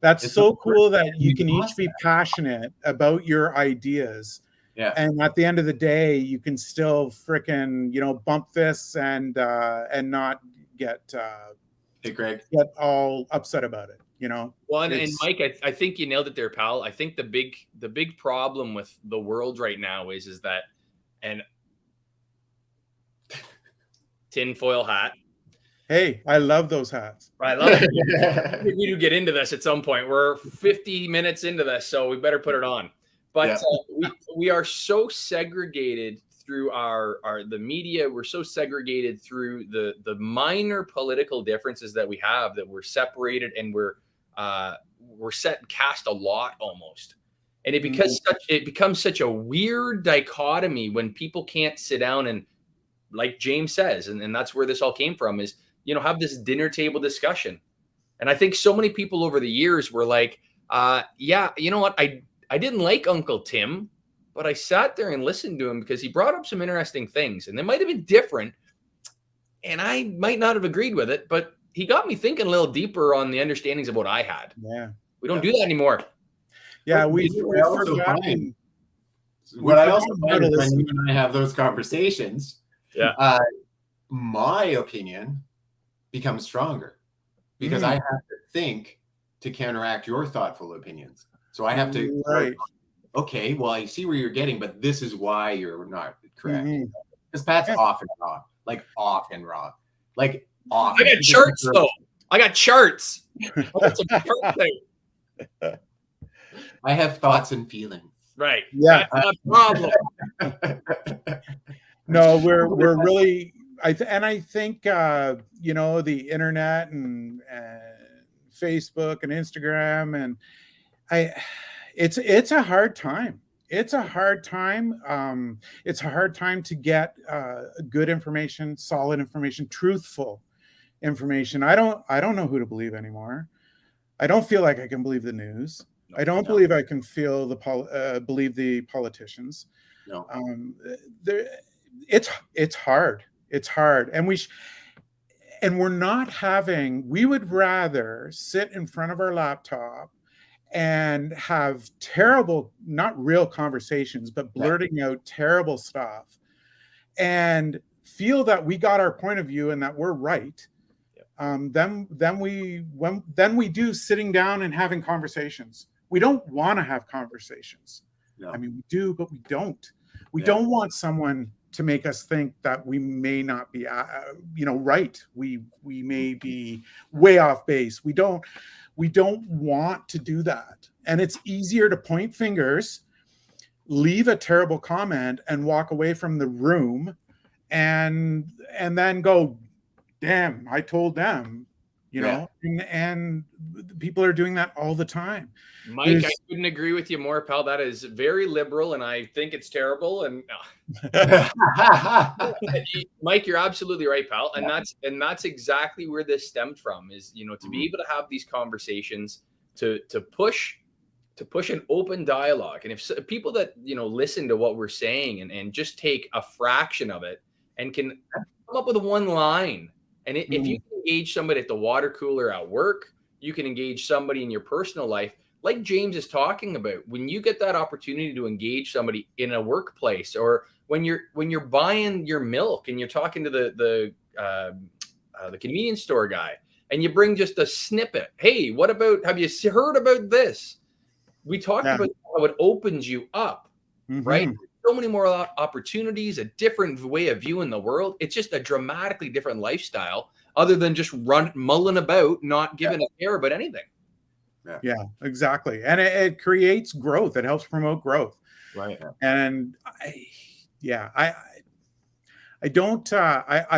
That's so cool that you can each be passionate about your ideas. Yeah. And at the end of the day, you can still frickin', bump fists and not get all upset about it. Well, and Mike, I think you nailed it there, pal. I think the big problem with the world right now is that, and tinfoil hat. Hey, I love those hats. I love it. We do get into this at some point. We're 50 minutes into this, so we better put it on. But we are so segregated through the media. We're so segregated through the minor political differences that we have, that we're separated, and we're cast a lot almost. And it becomes such a weird dichotomy when people can't sit down and, like James says, and that's where this all came from, is, have this dinner table discussion. And I think so many people over the years were like, you know what? I didn't like Uncle Tim, but I sat there and listened to him because he brought up some interesting things, and they might have been different, and I might not have agreed with it, but he got me thinking a little deeper on the understandings of what I had. Yeah. We don't do that anymore. Yeah. What I also find is when you and I have those conversations, my opinion becomes stronger. because I have to think to counteract your thoughtful opinions. So I have to, okay, well, I see where you're getting, but this is why you're not correct. Because Pat's often wrong. Like often wrong. Like often. I got charts though. I got charts. Some charts there. I have thoughts and feelings. Right. Yeah. That's not a problem. No, we're really, I think, you know, the internet and Facebook and Instagram, and it's a hard time. It's a hard time. It's a hard time to get good information, solid information, truthful information. I don't know who to believe anymore. I don't feel like I can believe the news. I don't believe I can believe the politicians. No. It's hard. It's hard, and we're not having. We would rather sit in front of our laptop and have terrible, not real conversations, but blurting out terrible stuff, and feel that we got our point of view and that we're right. Then we do sitting down and having conversations. We don't want to have conversations. No. I mean, we do, but we don't. We don't want someone to make us think that we may not be, right. We may be way off base. We don't want to do that. And it's easier to point fingers, leave a terrible comment, and walk away from the room, and then go, damn, I told them, you know, and people are doing that all the time. Mike, I couldn't agree with you more, pal. That is very liberal, and I think it's terrible. And Mike, you're absolutely right, pal. And that's exactly where this stemmed from. Is, you know, to be able to have these conversations, to push an open dialogue, and if people that, you know, listen to what we're saying and just take a fraction of it and can come up with one line. And if you can engage somebody at the water cooler at work, you can engage somebody in your personal life, like James is talking about. When you get that opportunity to engage somebody in a workplace, or when you're buying your milk and you're talking to the convenience store guy, and you bring just a snippet. Hey, have you heard about this? We talked about how it opens you up, right? So many more opportunities, a different way of viewing the world. It's just a dramatically different lifestyle, other than just mulling about, not giving a care about anything. Yeah, exactly. And it creates growth. It helps promote growth. Right. And I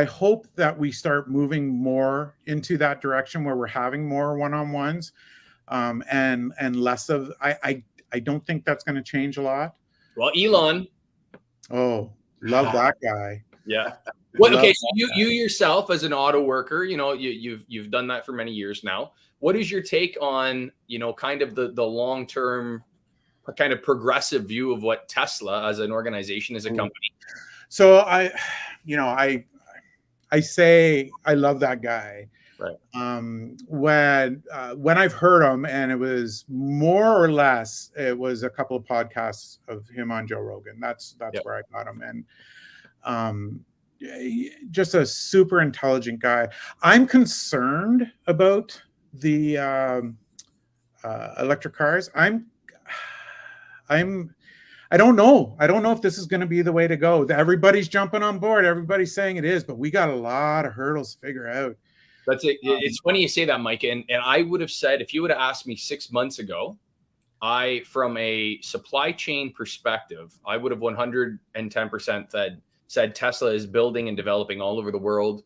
hope that we start moving more into that direction where we're having more one-on-ones, and less of, I don't think that's going to change a lot. Well, Elon. Oh, love that guy. Yeah. Well, okay. So you yourself, as an auto worker, you know, you've done that for many years now. What is your take on, you know, kind of the long-term kind of progressive view of what Tesla as an organization, as a company? So I say I love that guy. Right. When I've heard him, and it was more or less, it was a couple of podcasts of him on Joe Rogan. That's where I got him. And just a super intelligent guy. I'm concerned about the electric cars. I don't know. I don't know if this is going to be the way to go. Everybody's jumping on board. Everybody's saying it is, but we got a lot of hurdles to figure out. That's it. It's funny you say that, Mike. And I would have said, if you would have asked me 6 months ago, from a supply chain perspective, I would have 110% said Tesla is building and developing all over the world.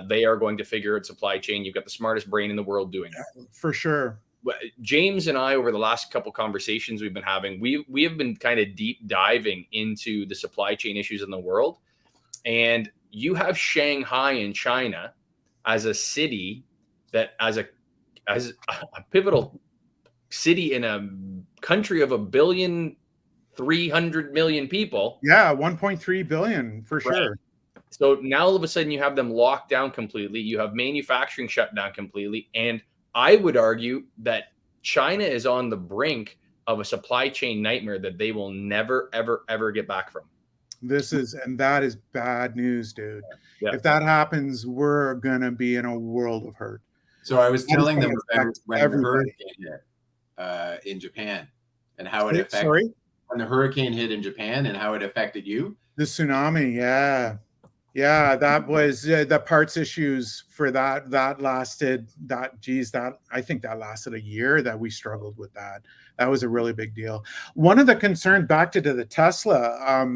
They are going to figure out supply chain. You've got the smartest brain in the world doing it. For sure. James and I, over the last couple conversations we've been having, we have been kind of deep diving into the supply chain issues in the world. And you have Shanghai in China as a city that as a pivotal city in a country of 1.3 billion people. Yeah, 1.3 billion for sure. Right. So now all of a sudden you have them locked down completely. You have manufacturing shut down completely. And I would argue that China is on the brink of a supply chain nightmare that they will never, ever, ever get back from. That is bad news, dude. Yeah. If that happens, we're going to be in a world of hurt. So I was That is telling them gonna about affect when the everybody. hurricane hit in Japan and how it affected Sorry? when the hurricane hit in Japan and how it affected you. The tsunami, yeah. Yeah, that was the parts issues for that lasted that I think that lasted a year that we struggled with that. That was a really big deal. One of the concerns back to the Tesla,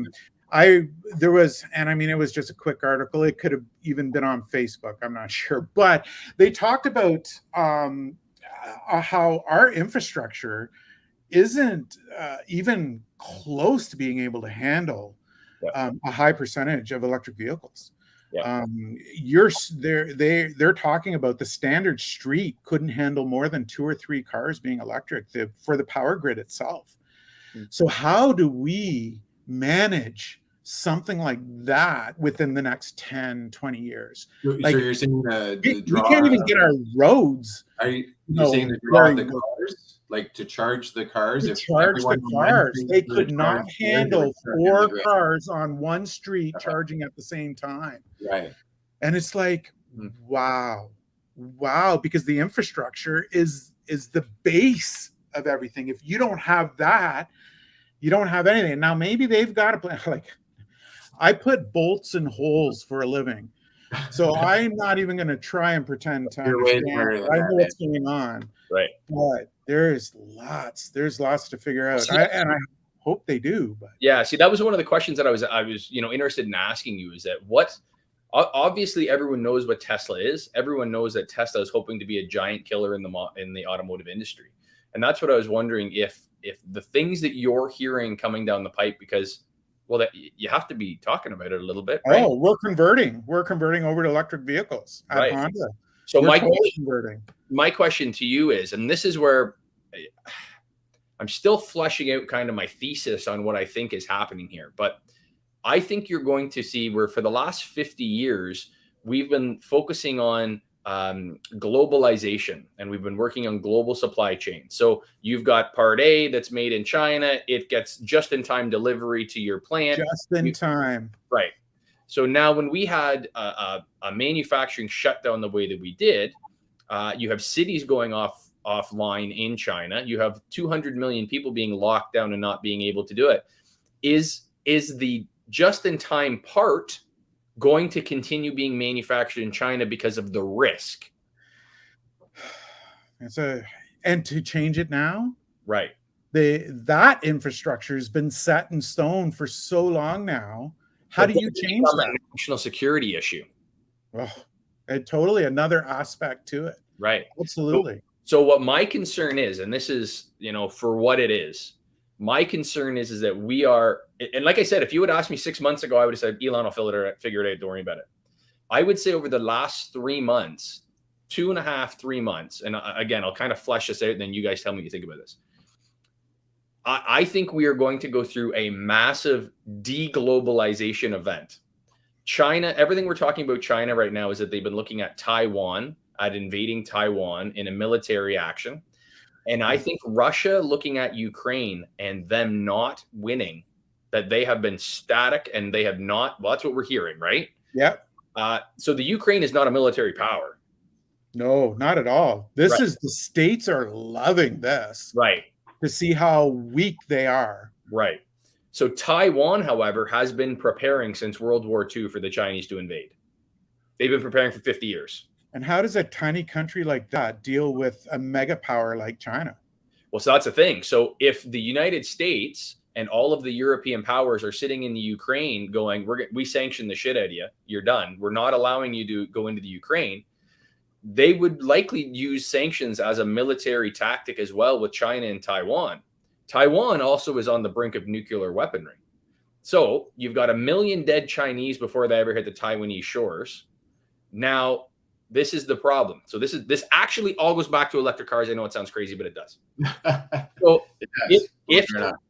I there was, and I mean it was just a quick article. It could have even been on Facebook. I'm not sure, but they talked about how our infrastructure isn't even close to being able to handle a high percentage of electric vehicles. Yeah. They're talking about the standard street couldn't handle more than 2 or 3 cars being electric for the power grid itself. So how do we manage something like that within the next 10, 20 years? So Like, you're saying the we draw? can't even get our roads. Are you saying the draw of the cars, like to charge the cars? To If charge the cars, they could not handle 4 cars. cars on one street charging at the same time. Right. And it's like, wow, because the infrastructure is the base of everything. If you don't have that, you don't have anything. Now maybe they've got a plan. Like, I put bolts in holes for a living, so I'm not even going to try and pretend to understand. I know what's going on, right? But there's lots to figure out, and I hope they do. But yeah, see, that was one of the questions that I was interested in asking you. Is that what? Obviously, everyone knows what Tesla is. Everyone knows that Tesla is hoping to be a giant killer in the automotive industry, and that's what I was wondering if the things that you're hearing coming down the pipe, because that you have to be talking about it a little bit, right? Oh, we're converting over to electric vehicles at Honda. So my question to you is, and this is where I'm still fleshing out kind of my thesis on what I think is happening here, but I think you're going to see where for the last 50 years, we've been focusing on globalization, and we've been working on global supply chain. So you've got part A that's made in China. It gets just-in-time delivery to your plant. Just in time. Right. So now when we had a manufacturing shutdown the way that we did, you have cities going offline in China. You have 200 million people being locked down and not being able to do it. Is the just-in-time part going to continue being manufactured in China because of the risk? And to change it now? Right. That infrastructure has been set in stone for so long now. How do you change that? A national security issue. Well, totally another aspect to it. Right. Absolutely. So what my concern is, and this is, for what it is, my concern is that we are, and like I said, if you would ask me 6 months ago, I would have said, Elon will figure it out, don't worry about it. I would say over the last 3 months, 2.5, 3 months, and again, I'll kind of flesh this out, and then you guys tell me what you think about this. I think we are going to go through a massive deglobalization event. China, everything we're talking about China right now is that they've been looking at Taiwan, at invading Taiwan in a military action. And I think Russia looking at Ukraine and them not winning, that they have been static and they have not, well, that's what we're hearing, right? Yeah. So the Ukraine is not a military power. No, not at all. This is, the states are loving this. Right. To see how weak they are. Right. So Taiwan, however, has been preparing since World War II for the Chinese to invade. They've been preparing for 50 years. And how does a tiny country like that deal with a mega power like China? Well, so that's the thing. So if the United States and all of the European powers are sitting in the Ukraine going, we sanction the shit out of you, you're done, we're not allowing you to go into the Ukraine, they would likely use sanctions as a military tactic as well with China and Taiwan. Taiwan also is on the brink of nuclear weaponry. So you've got 1 million dead Chinese before they ever hit the Taiwanese shores. Now, this is the problem. So this actually all goes back to electric cars. I know it sounds crazy, but it does. So if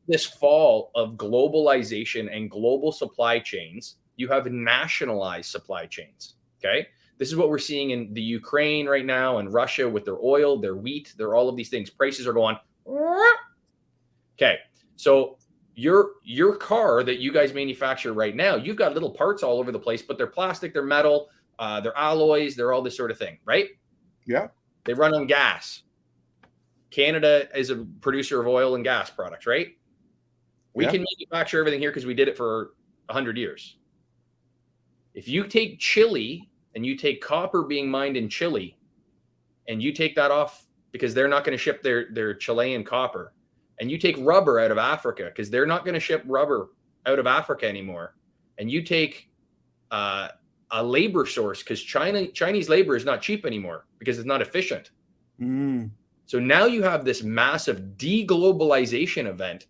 this fall of globalization and global supply chains, you have nationalized supply chains. Okay. This is what we're seeing in the Ukraine right now and Russia with their oil, their wheat, their all of these things. Prices are going. Okay. So your car that you guys manufacture right now, you've got little parts all over the place, but they're plastic, they're metal, they're alloys, they're all this sort of thing, right? Yeah. They run on gas. Canada is a producer of oil and gas products, right? We can manufacture everything here because we did it for 100 years. If you take Chile and you take copper being mined in Chile and you take that off because they're not going to ship their Chilean copper, and you take rubber out of Africa because they're not going to ship rubber out of Africa anymore, and you take a labor source because Chinese labor is not cheap anymore because it's not efficient. So now you have this massive deglobalization event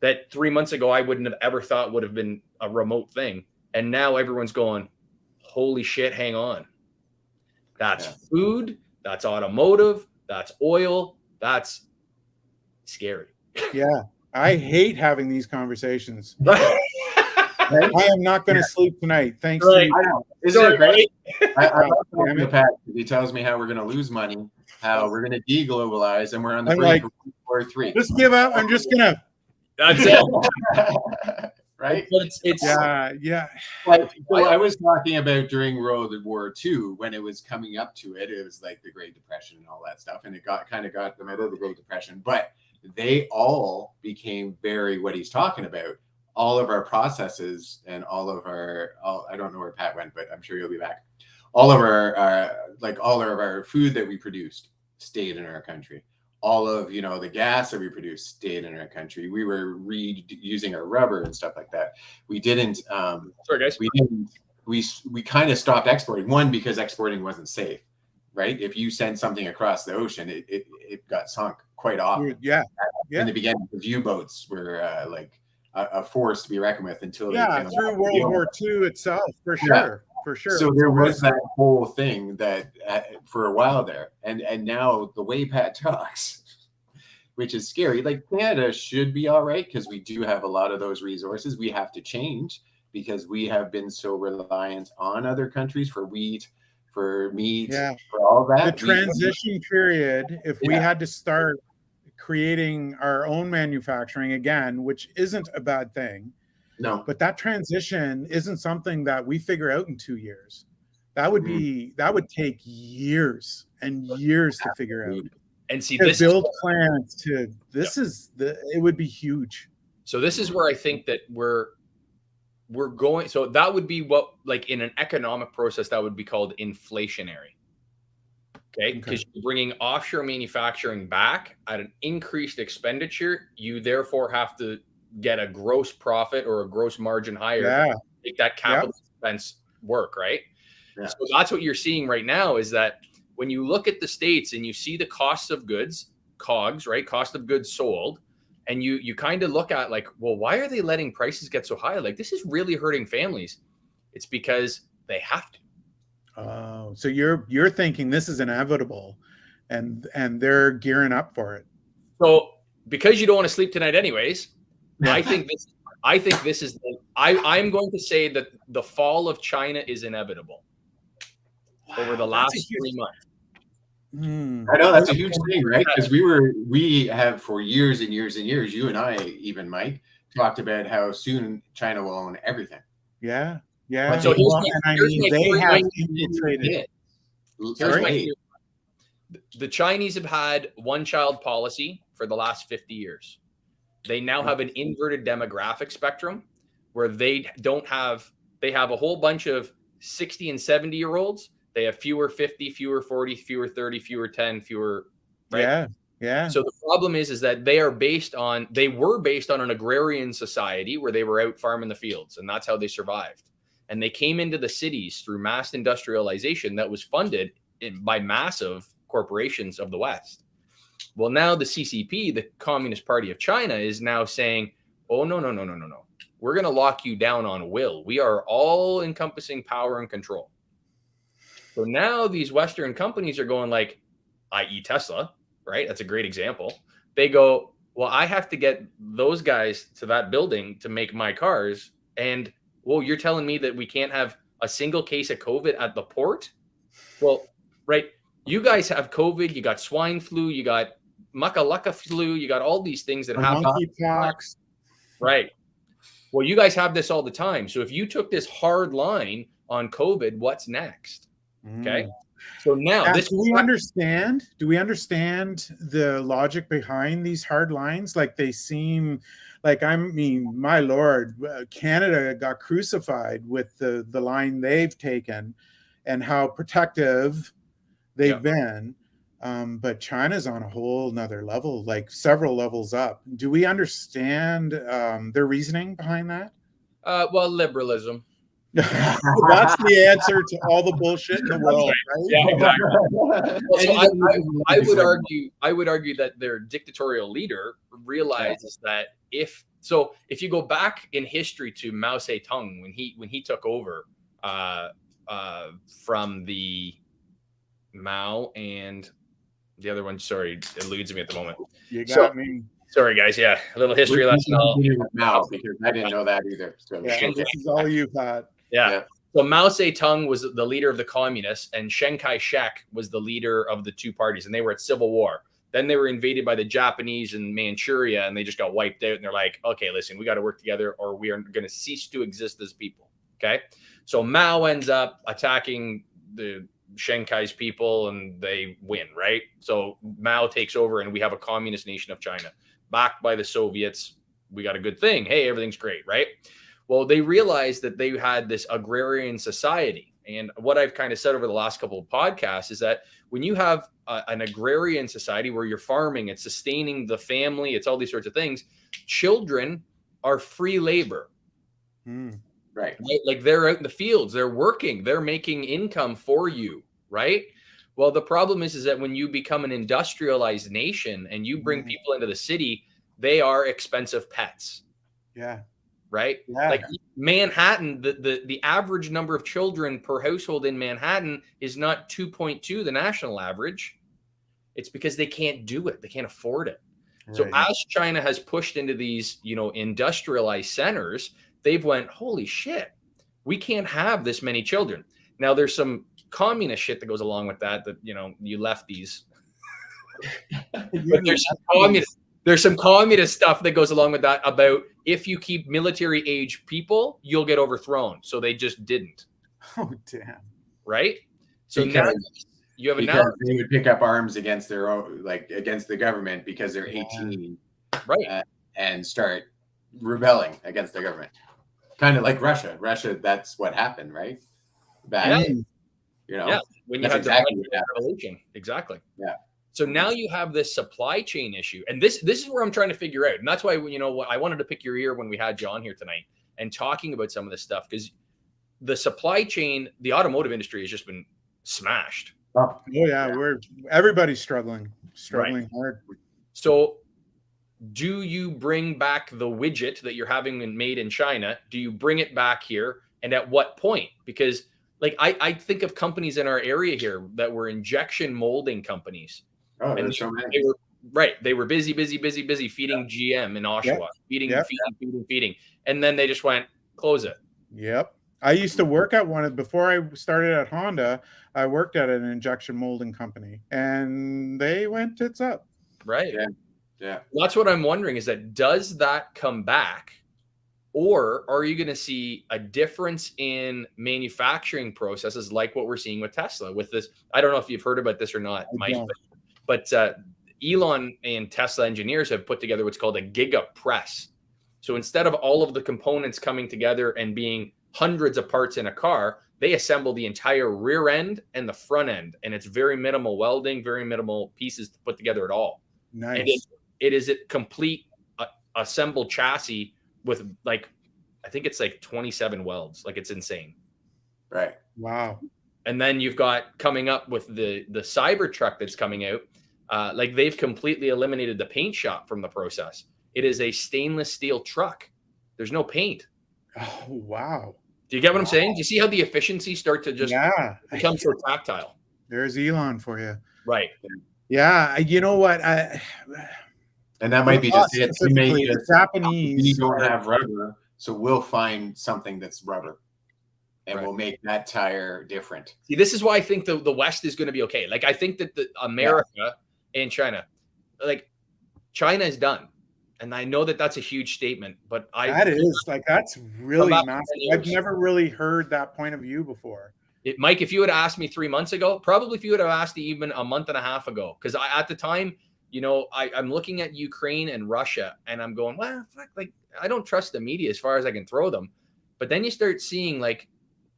that 3 months ago I wouldn't have ever thought would have been a remote thing. And now everyone's going, holy shit, hang on. That's food, that's automotive, that's oil, that's scary. Yeah, I hate having these conversations. I am not going to sleep tonight. Thanks to you. I know. Isn't it great? I love the Pat. He tells me how we're going to lose money, how we're going to deglobalize, and we're on the brink of World War III. Just give up. I'm just going to. That's it. Right? But it's yeah. So I was talking about during World War II, when it was coming up to it, it was like the Great Depression and all that stuff, and it got them out of the Great Depression. But they all became very, what he's talking about, all of our processes and all of our, I don't know where Pat went, but I'm sure he'll be back. All of our food that we produced stayed in our country. All of, the gas that we produced stayed in our country. We were reusing our rubber and stuff like that. We didn't, sorry guys. We kind of stopped exporting. One, because exporting wasn't safe, right? If you send something across the ocean, it got sunk quite often. Yeah. In the beginning, the U-boats were like a force to be reckoned with until through World War II itself, for sure. For sure. So there was that whole thing that for a while there, and now the way Pat talks, which is scary. Like Canada should be all right because we do have a lot of those resources. We have to change because we have been so reliant on other countries for wheat, for meat, for all that. The transition period, if we had to start creating our own manufacturing again, which isn't a bad thing. No, but that transition isn't something that we figure out in 2 years. That would take years and years to figure out. And see, to build plants it would be huge. So this is where I think that we're going. So that would be what, like in an economic process, that would be called inflationary. Okay, because you're bringing offshore manufacturing back at an increased expenditure. You therefore have to get a gross profit or a gross margin higher to make that capital expense work, right? Yeah. So that's what you're seeing right now is that when you look at the States and you see the cost of goods, COGS, right? Cost of goods sold, and you kind of look at like, well, why are they letting prices get so high? Like this is really hurting families. It's because they have to. Oh, so you're thinking this is inevitable and they're gearing up for it. So because you don't want to sleep tonight anyways, I think this is I'm going to say that the fall of China is inevitable over the last 3 months. I know that's a huge thing, right? Because we have for years and years and years, you and I, even Mike, talked about how soon China will own everything. Yeah. So they have infiltrated. The Chinese have had one-child policy for the last 50 years. They now have an inverted demographic spectrum where they have a whole bunch of 60 and 70-year-olds. They have fewer 50, fewer 40, fewer 30, fewer 10, fewer, right? Yeah. So the problem is that they were based on an agrarian society where they were out farming the fields, and that's how they survived. And they came into the cities through mass industrialization that was funded by massive corporations of the West. Well, now the CCP, the Communist Party of China, is now saying, oh, no. We're going to lock you down on will. We are all encompassing power and control. So now these Western companies are going like, i.e. Tesla, right? That's a great example. They go, well, I have to get those guys to that building to make my cars. And, well, you're telling me that we can't have a single case of COVID at the port? Well, right. You guys have COVID, you got swine flu, you got muckalacca flu, you got all these things that happen. Monkeypox. Right. Well, you guys have this all the time. So if you took this hard line on COVID, what's next? Okay. So now Yeah, this do we understand the logic behind these hard lines? Like they seem like, I mean, my Lord, Canada got crucified with the line they've taken and how protective they've been. But China's on a whole nother level, like several levels up. Do we understand their reasoning behind that? well, liberalism. That's the answer to all the bullshit in the world, right? Yeah, exactly. Well, so I would argue that their dictatorial leader realizes that if you go back in history to Mao Zedong when he took over from the Mao and the other one, sorry, eludes me at the moment. You got me. Sorry, guys. Yeah, a little history lesson. Now, because I didn't know that either. So yeah, this is all you've had. Yeah. So Mao Zedong was the leader of the communists, and Chiang Kai-shek was the leader of the two parties, and they were at civil war. Then they were invaded by the Japanese in Manchuria, and they just got wiped out. And they're like, okay, listen, we got to work together, or we are going to cease to exist as people. Okay. So Mao ends up attacking the Chiang Kai's people, and they win, right? So Mao takes over, and we have a communist nation of China, backed by the Soviets. We got a good thing. Hey, everything's great, right? Well, they realized that they had this agrarian society. And what I've kind of said over the last couple of podcasts is that when you have an agrarian society where you're farming, it's sustaining the family, it's all these sorts of things, children are free labor. Right? Like they're out in the fields, they're working, they're making income for you, right? Well, the problem is that when you become an industrialized nation and you bring people into the city, they are expensive pets. Yeah. Right? Yeah. Like Manhattan, the average number of children per household in Manhattan is not 2.2, the national average. It's because they can't do it. They can't afford it. Right. So as China has pushed into these, industrialized centers, they've went, holy shit, we can't have this many children. Now there's some communist shit that goes along with that, you lefties. But there's some communist stuff that goes along with that about if you keep military age people, you'll get overthrown. So they just didn't. Oh, damn. Right? So now you have they would pick up arms against their own, against the government because they're 18. Right. And start rebelling against the government. Kind of like Russia. Russia, that's what happened, right? When you had exactly the revolution. Exactly. Yeah. So now you have this supply chain issue. And this is where I'm trying to figure out. And that's why, I wanted to pick your ear when we had John here tonight and talking about some of this stuff, because the supply chain, the automotive industry has just been smashed. Oh yeah. Everybody's struggling hard. So do you bring back the widget that you're having made in China? Do you bring it back here? And at what point? Because I think of companies in our area here that were injection molding companies. Oh, there's so many. They were busy feeding GM in Oshawa, feeding. And then they just went, close it. Yep. I used to work at before I started at Honda, I worked at an injection molding company and they went tits up. Right. Yeah. That's what I'm wondering is that does that come back, or are you going to see a difference in manufacturing processes like what we're seeing with Tesla with this? I don't know if you've heard about this or not, Mike, but Elon and Tesla engineers have put together what's called a giga press. So instead of all of the components coming together and being hundreds of parts in a car, they assemble the entire rear end and the front end. And it's very minimal welding, very minimal pieces to put together at all. Nice. And it is a complete assembled chassis with I think it's 27 welds. It's insane. Right. Wow. And then you've got coming up with the Cybertruck that's coming out. They've completely eliminated the paint shop from the process. It is a stainless steel truck. There's no paint. Oh, wow. Do you get what I'm saying? Do you see how the efficiencies start to just become so tactile? There's Elon for you. Right. Yeah. You know what? And that might be just it. The Japanese. We don't have rubber, so we'll find something that's rubber. And we'll make that tire different. See, this is why I think the West is going to be okay. I think that America and China, China is done. And I know that that's a huge statement, but that's really massive. I've never really heard that point of view before. Mike, if you had asked me 3 months ago, probably if you would have asked me even a month and a half ago, because at the time, I'm looking at Ukraine and Russia, and I'm going, well, fuck, like I don't trust the media as far as I can throw them. But then you start seeing like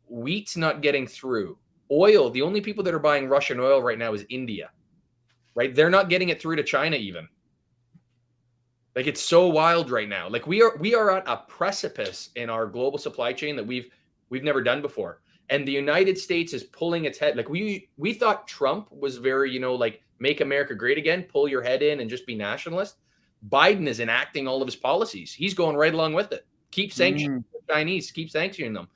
wheat's not getting through. Oil, the only people that are buying Russian oil right now is India, right? They're not getting it through to China even. Like it's so wild right now. Like we are at a precipice in our global supply chain that we've never done before. And the United States is pulling its head. Like we thought Trump was very, like make America great again, pull your head in and just be nationalist. Biden is enacting all of his policies. He's going right along with it. Keep sanctioning the Chinese, keep sanctioning them.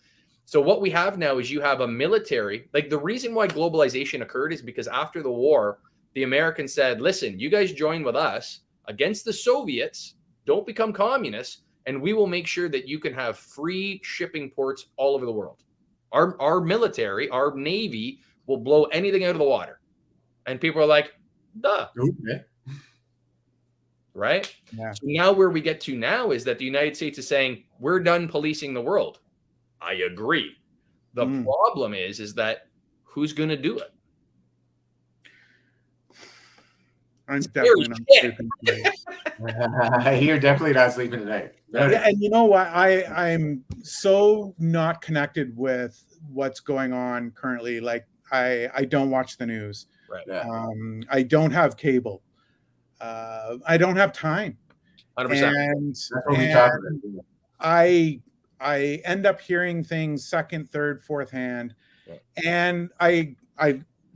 So what we have now is you have a military, like the reason why globalization occurred is because after the war, the Americans said, listen, you guys join with us against the Soviets, don't become communists, and we will make sure that you can have free shipping ports all over the world. Our military, our Navy will blow anything out of the water. And people are like, duh. Okay. Right? Yeah. So now where we get to now is that the United States is saying, we're done policing the world. I agree. The problem is that who's going to do it? I'm definitely not sleeping tonight. You're definitely not sleeping tonight. No. Yeah, and you know what? I'm so not connected with what's going on currently. Like I don't watch the news. Right. Yeah. I don't have cable. I don't have time. 100%. And, That's what we talk about. I end up hearing things second, third, fourth hand, and I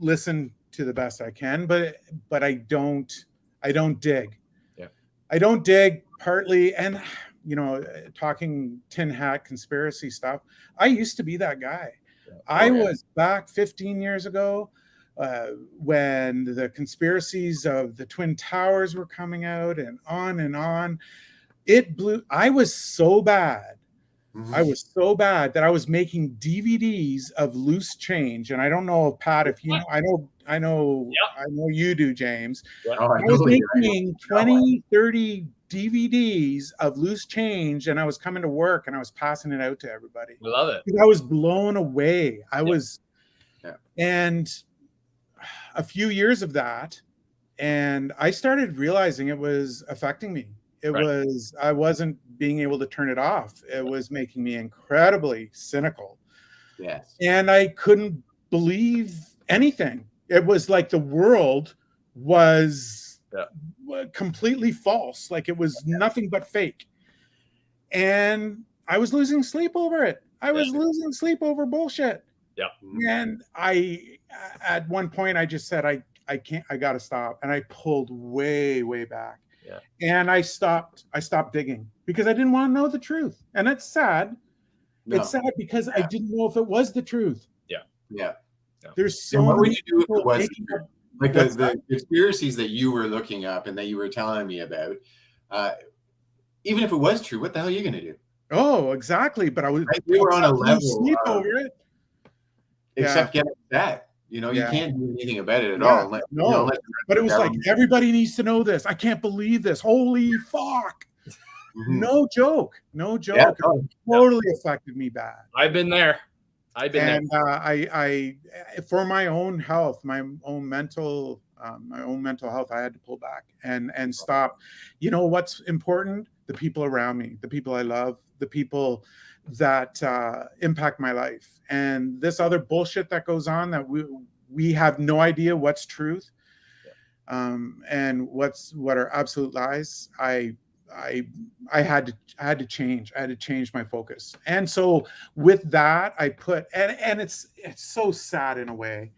listen to the best I can, but I don't dig. Yeah. I don't dig partly, and talking tin hat conspiracy stuff. I used to be that guy. Yeah. I was back 15 years ago when the conspiracies of the Twin Towers were coming out and on and on. It blew. I was so bad. I was so bad that I was making DVDs of loose change. And I don't know, Pat, if you know, I know you do, James. Yeah. Oh, I was making 20, 30 DVDs of loose change, and I was coming to work and I was passing it out to everybody. I love it. I was blown away. And a few years of that, and I started realizing it was affecting me. I wasn't being able to turn it off. It was making me incredibly cynical. Yes. And I couldn't believe anything. It was like the world was completely false. Like it was nothing but fake. And I was losing sleep over it. I was losing sleep over bullshit. Yeah. And at one point I just said, I can't, I got to stop. And I pulled way, way back. Yeah. And I stopped digging because I didn't want to know the truth. And it's sad. No. It's sad because I didn't know if it was the truth. Yeah. Yeah. There's so what many would you do if it was like the conspiracies that you were looking up and that you were telling me about? Even if it was true, what the hell are you going to do? Oh, exactly. But I was we were on a level sleep over it. Except get upset. You can't do anything about it at all. But it was like, everybody needs to know this. I can't believe this. Holy fuck. Mm-hmm. No joke. Yeah, it totally affected me bad. I've been there. And I for my own health, my own mental health, I had to pull back and stop. You know what's important? The people around me, the people I love, the people that impact my life. And this other bullshit that goes on that we have no idea what's truth and what are absolute lies. I had to change. I had to change my focus. And so with that, I put and it's so sad in a way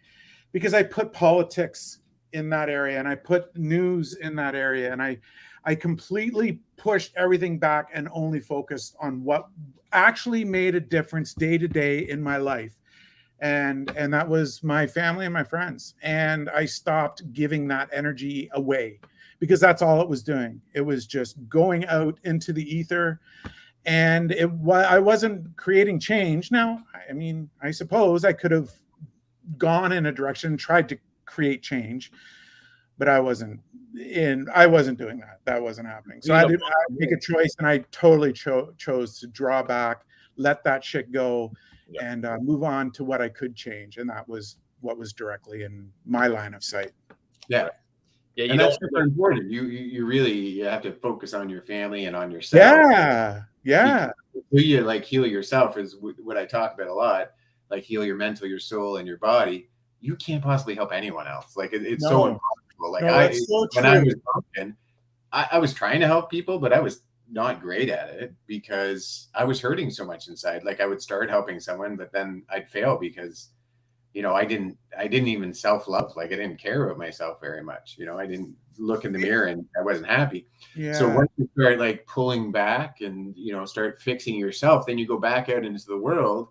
because I put politics in that area and I put news in that area and I completely pushed everything back and only focused on what actually made a difference day to day in my life. And that was my family and my friends. And I stopped giving that energy away because that's all it was doing. It was just going out into the ether. And I wasn't creating change. Now, I mean, I suppose I could have gone in a direction and tried to create change, but I wasn't doing that. That wasn't happening. So I had to make a choice, and I totally chose to draw back, let that shit go, and move on to what I could change. And that was what was directly in my line of sight. Yeah. Yeah, and that's super important. You really have to focus on your family and on yourself. Yeah. You like heal yourself is what I talk about a lot. Like heal your mental, your soul, and your body. You can't possibly help anyone else. Like it's so impossible. Like when I was broken, I was trying to help people, but I was not great at it because I was hurting so much inside. Like I would start helping someone, but then I'd fail because I didn't even self-love. Like I didn't care about myself very much. I didn't look in the mirror and I wasn't happy. So once you start like pulling back and, start fixing yourself, then you go back out into the world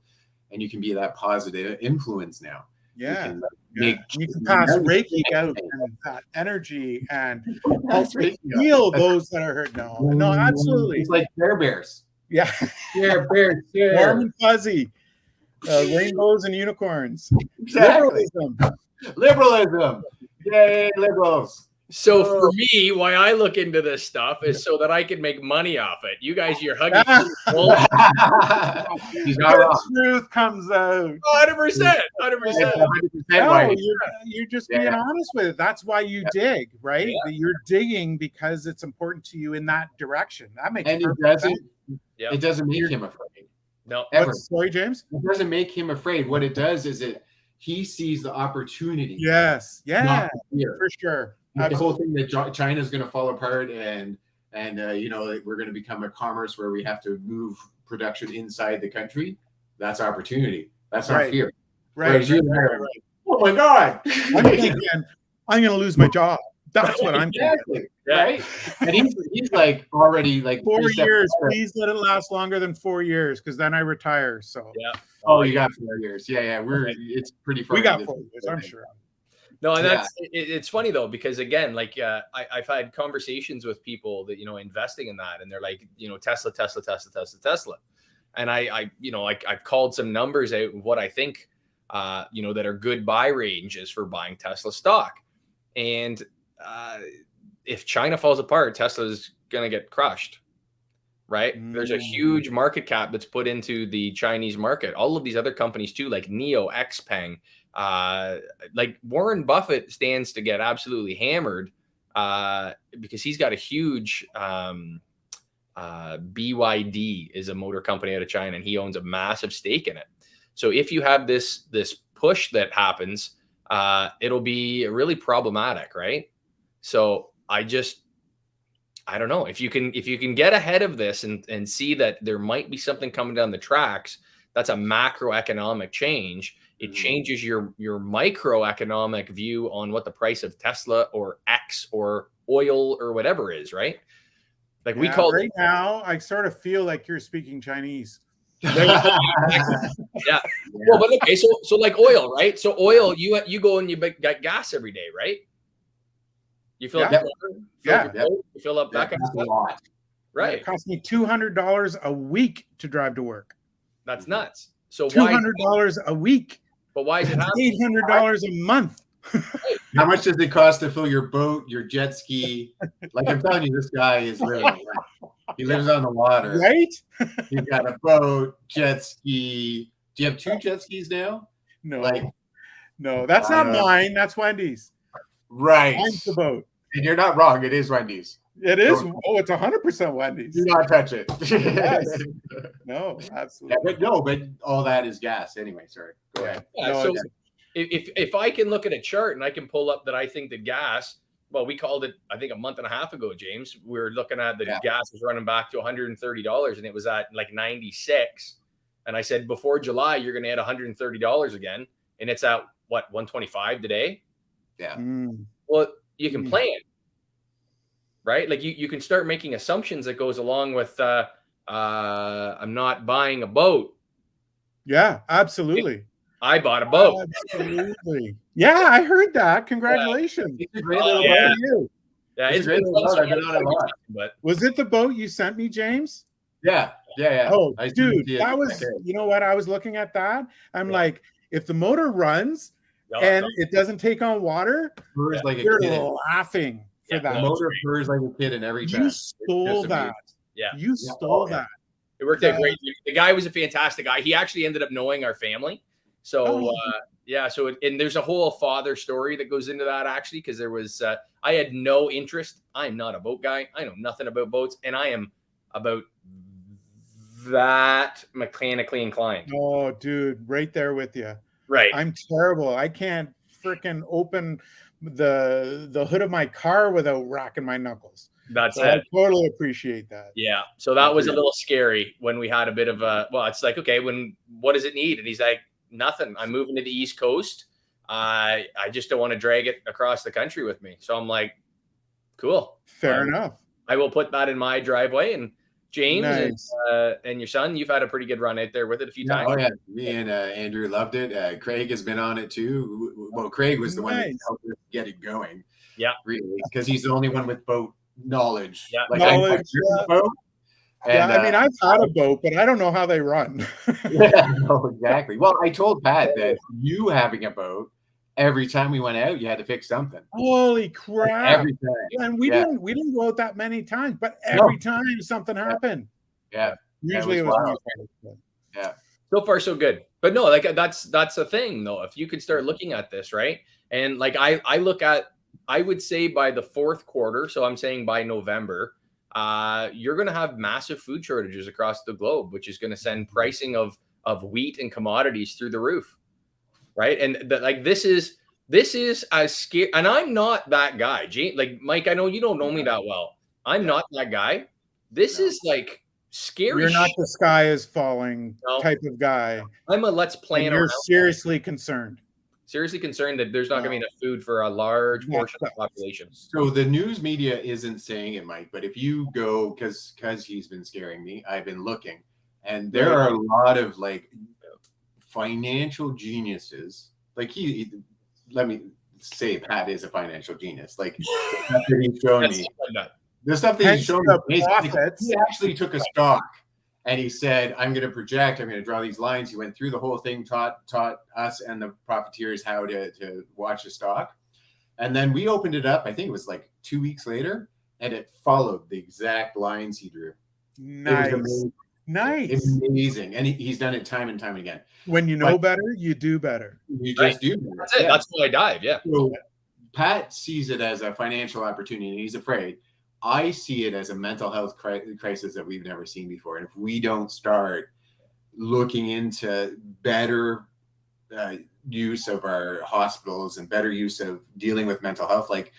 and you can be that positive influence now. Yeah. You can pass Reiki out and that energy and heal those that are hurt. No, absolutely. It's like Care Bears. Yeah. Care Bears. Warm and fuzzy. Rainbows and unicorns. Exactly. Liberalism. Yay, liberals. So for me, why I look into this stuff is so that I can make money off it. You guys, you're hugging. He's not wrong. Truth comes out. 100%. 100%. You're just being honest with it. That's why you dig, right? Yeah. You're digging because it's important to you in that direction. That makes sense. It doesn't make him afraid. No. Sorry, James? It doesn't make him afraid. What it does is he sees the opportunity. Yes. Yeah. For sure. The whole thing that China's going to fall apart and we're going to become a commerce where we have to move production inside the country. That's opportunity. That's not fear. Right. Oh my God. I'm thinking, I'm going to lose my job. That's what I'm thinking. Right. And he's like already like 4 years. Please let it last longer than 4 years because then I retire. So Oh, you got 4 years. Yeah. It's pretty far. We got 4 years, I'm sure. No, and it's funny though, because again, like I've had conversations with people that, investing in that and they're like, Tesla. And I've called some numbers out of what I think, that are good buy ranges for buying Tesla stock. And if China falls apart, Tesla's going to get crushed, right? There's a huge market cap that's put into the Chinese market. All of these other companies too, like NIO, XPeng, like Warren Buffett stands to get absolutely hammered because he's got a huge BYD is a motor company out of China and he owns a massive stake in it. So if you have this push that happens, it'll be really problematic, right? So I don't know if you can get ahead of this and see that there might be something coming down the tracks. That's a macroeconomic change. It changes your microeconomic view on what the price of Tesla or X or oil or whatever is, right? Like we call right now, I sort of feel like you're speaking Chinese. Yeah. Well, but okay, so like oil, right? So oil, you go and you get gas every day, right? You fill up you fill up that kind of stuff. Right. It costs me $200 a week to drive to work. That's nuts. So $200 a week. But why is it happening? $800 a month. How much does it cost to fill your boat, your jet ski? Like I'm telling you, this guy is living. He lives on the water. Right? He's got a boat, jet ski. Do you have 2 jet skis now? No. No, that's not mine. That's Wendy's. Right. Mine's the boat. And you're not wrong. It is Wendy's. It is. It's 100% Wendy's. Do not touch it. Yes. No, absolutely. But all that is gas anyway. Sorry. Go ahead. So if I can look at a chart and I can pull up that I think the gas, well, we called it, I think a month and a half ago, James, we were looking at the gas was running back to $130 and it was at like 96. And I said, before July, you're going to add $130 again. And it's at what, 125 today? Yeah. Well, you can plan, right? Like you can start making assumptions that goes along with, I'm not buying a boat. Yeah, absolutely. I bought a boat. Absolutely. Yeah, I heard that. Congratulations. It's a great little boat. Yeah, it's a great little boat. I've been on it a lot. But was it the boat you sent me, James? Yeah. Oh, dude, that was, you know what? I was looking at that. I'm like, if the motor runs and it doesn't take on water, like you're laughing for that. The motor purrs like a kid in every time. You stole that. Yeah. You stole that. It worked out great. The guy was a fantastic guy. He actually ended up knowing our family. So yeah, so and there's a whole father story that goes into that actually, because there was I had no interest. I'm not a boat guy. I know nothing about boats, and I am about that mechanically inclined. Oh, dude, right there with you. Right. I'm terrible. I can't freaking open the hood of my car without racking my knuckles. That's so it. I totally appreciate that. Yeah. So that was a little scary when we had a bit of a, well, it's like, okay, what does it need? And he's like, nothing. I'm moving to the East Coast. I just don't want to drag it across the country with me. So I'm like, cool. Fair enough. I will put that in my driveway. And James Nice. and your son, you've had a pretty good run out there with it a few times. Oh yeah, me and Andrew loved it. Craig has been on it too. Well, Craig was the one that helped us get it going. Yeah, really, because he's the only one with boat knowledge. Yeah, like knowledge. Boat, and, I mean, I've had a boat, but I don't know how they run. Yeah, no, exactly. Well, I told Pat that you having a boat, every time we went out, you had to fix something. Holy crap! Every time. And we didn't go out that many times, but every time something happened. Yeah. Usually it was me. Yeah. So far, so good. But no, like that's a thing though. If you could start looking at this, right? And like I look at, I would say by the fourth quarter, so I'm saying by November, you're going to have massive food shortages across the globe, which is going to send pricing of wheat and commodities through the roof, right? And like this is as scary. And I'm not that guy, like Mike. I know you don't know me that well. I'm not that guy. This is like scary. You're not the sky is falling type of guy. I'm a let's plan. You're seriously concerned. Seriously concerned that there's not going to be enough food for a large portion of the population. So the news media isn't saying it, Mike, but if you go, because he's been scaring me, I've been looking, and there are a lot of like financial geniuses. Like let me say, Pat is a financial genius. Like the stuff that he's shown me, the stuff that he's shown me, he actually took a stock. And he said, I'm going to project, I'm going to draw these lines. He went through the whole thing, taught us and the profiteers how to watch a stock. And then we opened it up, I think it was like 2 weeks later, and it followed the exact lines he drew. Nice. Nice. Amazing. And he's done it time and time again. When you know better, you do better. You just do better. That's it. That's why I dive. Yeah. So Pat sees it as a financial opportunity, and he's afraid. I see it as a mental health crisis that we've never seen before. And if we don't start looking into better use of our hospitals and better use of dealing with mental health, like,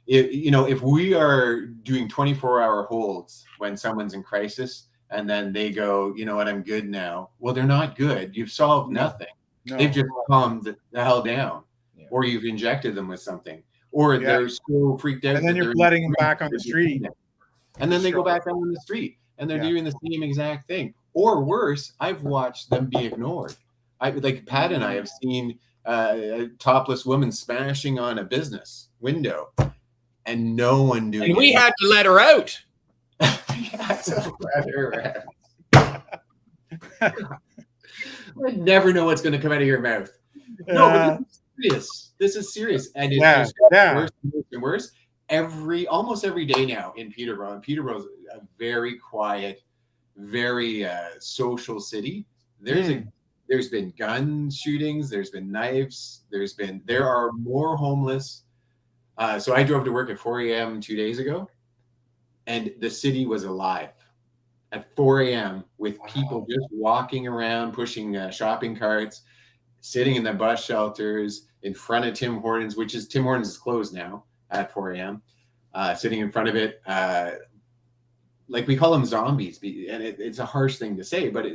if we are doing 24-hour holds when someone's in crisis and then they go, you know what, I'm good now. Well, they're not good. You've solved nothing. No. They've just calmed the hell down, or you've injected them with something. Or they're so freaked out. And then you're letting them back on the street. And then they go back out on the street and they're doing the same exact thing. Or worse, I've watched them be ignored. Like Pat and I have seen a topless woman smashing on a business window and no one doing it. And we had to let her out. I never know what's going to come out of your mouth. No, but this is serious, and it's just worse and worse almost every day now in Peterborough. And Peterborough's a very quiet, very social city. There's been gun shootings, there's been knives, there are more homeless. So I drove to work at 4 a.m. 2 days ago, and the city was alive at 4 a.m. with people just walking around, pushing shopping carts, sitting in the bus shelters in front of Tim Hortons, Tim Hortons is closed now at 4 a.m. Sitting in front of it, like we call them zombies, and it's a harsh thing to say, but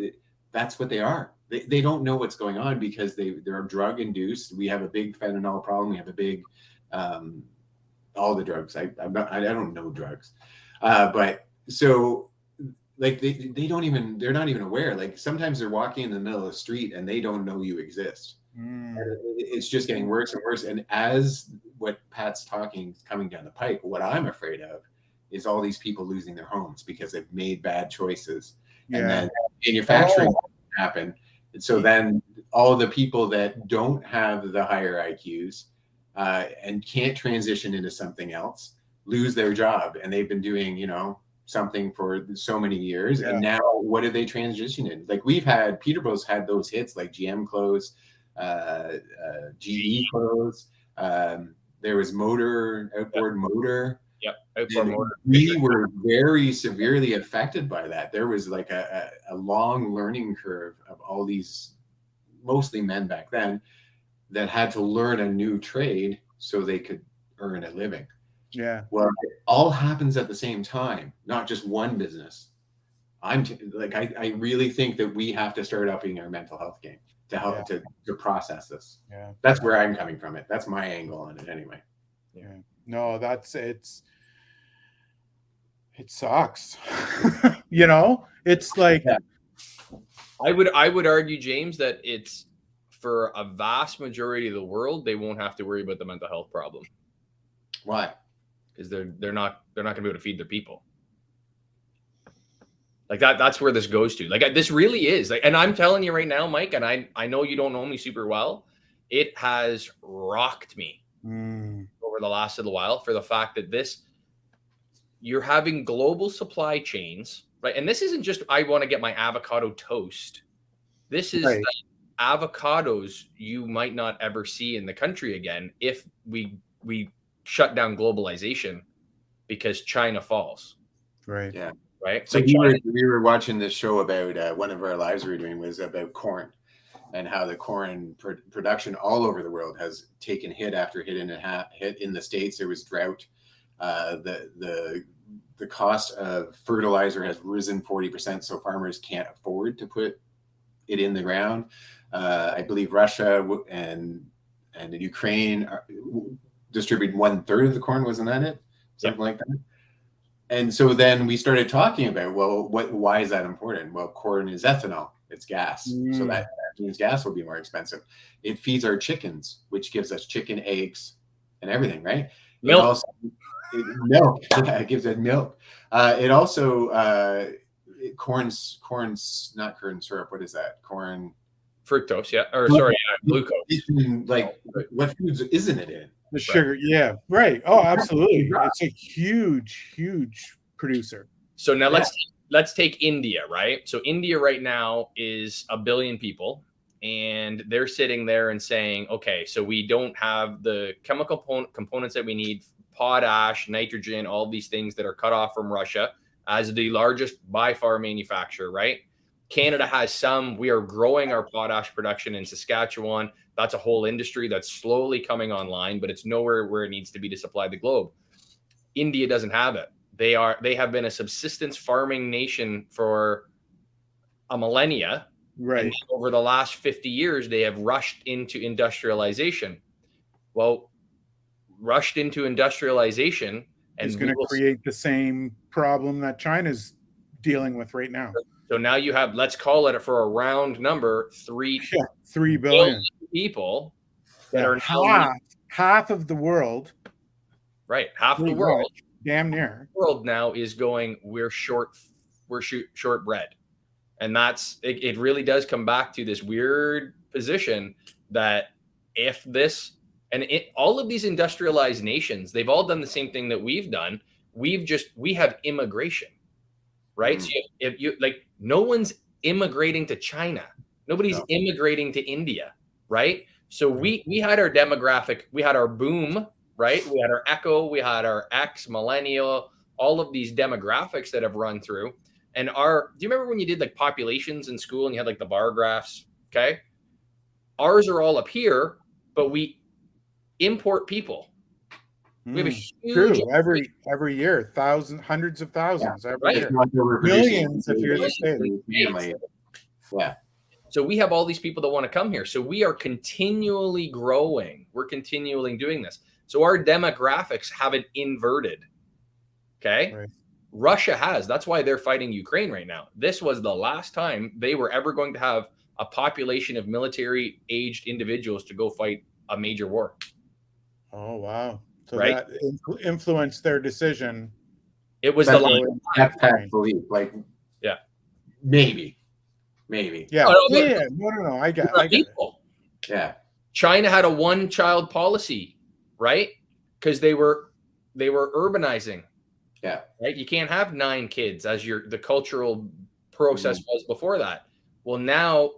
that's what they are. They don't know what's going on because they're drug induced. We have a big fentanyl problem. We have a big all the drugs. I don't know drugs, but so. Like they're not even aware. Like sometimes they're walking in the middle of the street and they don't know you exist. It's just getting worse and worse. And as what Pat's talking coming down the pike, what I'm afraid of is all these people losing their homes because they've made bad choices. And then manufacturing happen. And so then all the people that don't have the higher IQs and can't transition into something else lose their job. And they've been doing, something for so many years, Yeah. and now what are they transitioning? Like we've had Peterbilt's had those hits like GM clothes, GE clothes. There was outboard motor. Yep, outboard motor. We were very severely affected by that. There was like a long learning curve of all these, mostly men back then, that had to learn a new trade so they could earn a living. Yeah. Well, it all happens at the same time, not just one business. I really think that we have to start upping our mental health game to help to process this. Yeah. That's where I'm coming from. That's my angle on it anyway. Yeah. No, it sucks. You know, it's like, I would argue, James, that it's for a vast majority of the world, they won't have to worry about the mental health problem. Why? Because they're not going to be able to feed their people. Like that's where this goes to. Like this really is like, and I'm telling you right now, Mike, and I know you don't know me super well. It has rocked me over the last little while for the fact that you're having global supply chains, right? And this isn't just, I want to get my avocado toast. This is the avocados you might not ever see in the country again if we shut down globalization because China falls. Right. Yeah. Right. So we were watching this show about one of our lives we were doing was about corn and how the corn production all over the world has taken hit after hit in the States. There was drought. The cost of fertilizer has risen 40%, so farmers can't afford to put it in the ground. I believe Russia and Ukraine distribute 1/3 of the corn. Wasn't that it? Something like that. And so then we started talking about, well, why is that important? Well, corn is ethanol. It's gas. So that means gas will be more expensive. It feeds our chickens, which gives us chicken eggs and everything, right? Milk. Milk. Yeah, it gives it milk. It also, corn's not corn syrup. What is that? Corn. Fructose, yeah. Or sorry, glucose. Like what foods isn't it in? The sugar, yeah, right. Oh, absolutely. It's a huge producer. So now let's take India, right? So India right now is 1 billion people, and they're sitting there and saying, okay, so we don't have the chemical components that we need, potash, nitrogen, all these things that are cut off from Russia as the largest by far manufacturer, right? Canada has some. We are growing our potash production in Saskatchewan. That's a whole industry that's slowly coming online, but it's nowhere where it needs to be to supply the globe. India doesn't have it. They have been a subsistence farming nation for a millennia. Right. And over the last 50 years, they have rushed into industrialization. Well, rushed into industrialization is going to create the same problem that China's dealing with right now. So now you have, let's call it for a round number, 3 billion people that are half of the world. Right. Half of the world. Damn near. The world now is going, we're short bread. And it really does come back to this weird position that if this, and all of these industrialized nations, they've all done the same thing that we've done. We have immigration. Right. So if you like, no one's immigrating to China. Nobody's immigrating to India. Right. So we had our demographic, we had our boom, right? We had our Echo, we had our X, millennial, all of these demographics that have run through. And do you remember when you did like populations in school and you had like the bar graphs? Okay. Ours are all up here, but we import people. We have a huge every year, hundreds of thousands every year. Millions if you're the States. Yeah. So we have all these people that want to come here. So we are continually growing. We're continually doing this. So our demographics haven't inverted. Okay. Right. Russia has. That's why they're fighting Ukraine right now. This was the last time they were ever going to have a population of military aged individuals to go fight a major war. Oh, wow. So right? that influenced their decision. It was the last time. Like, yeah, maybe. Yeah. No. I get it. Yeah. China had a one-child policy, right? Because they were urbanizing. Yeah. Right. You can't have 9 kids as the cultural process was before that. Well, now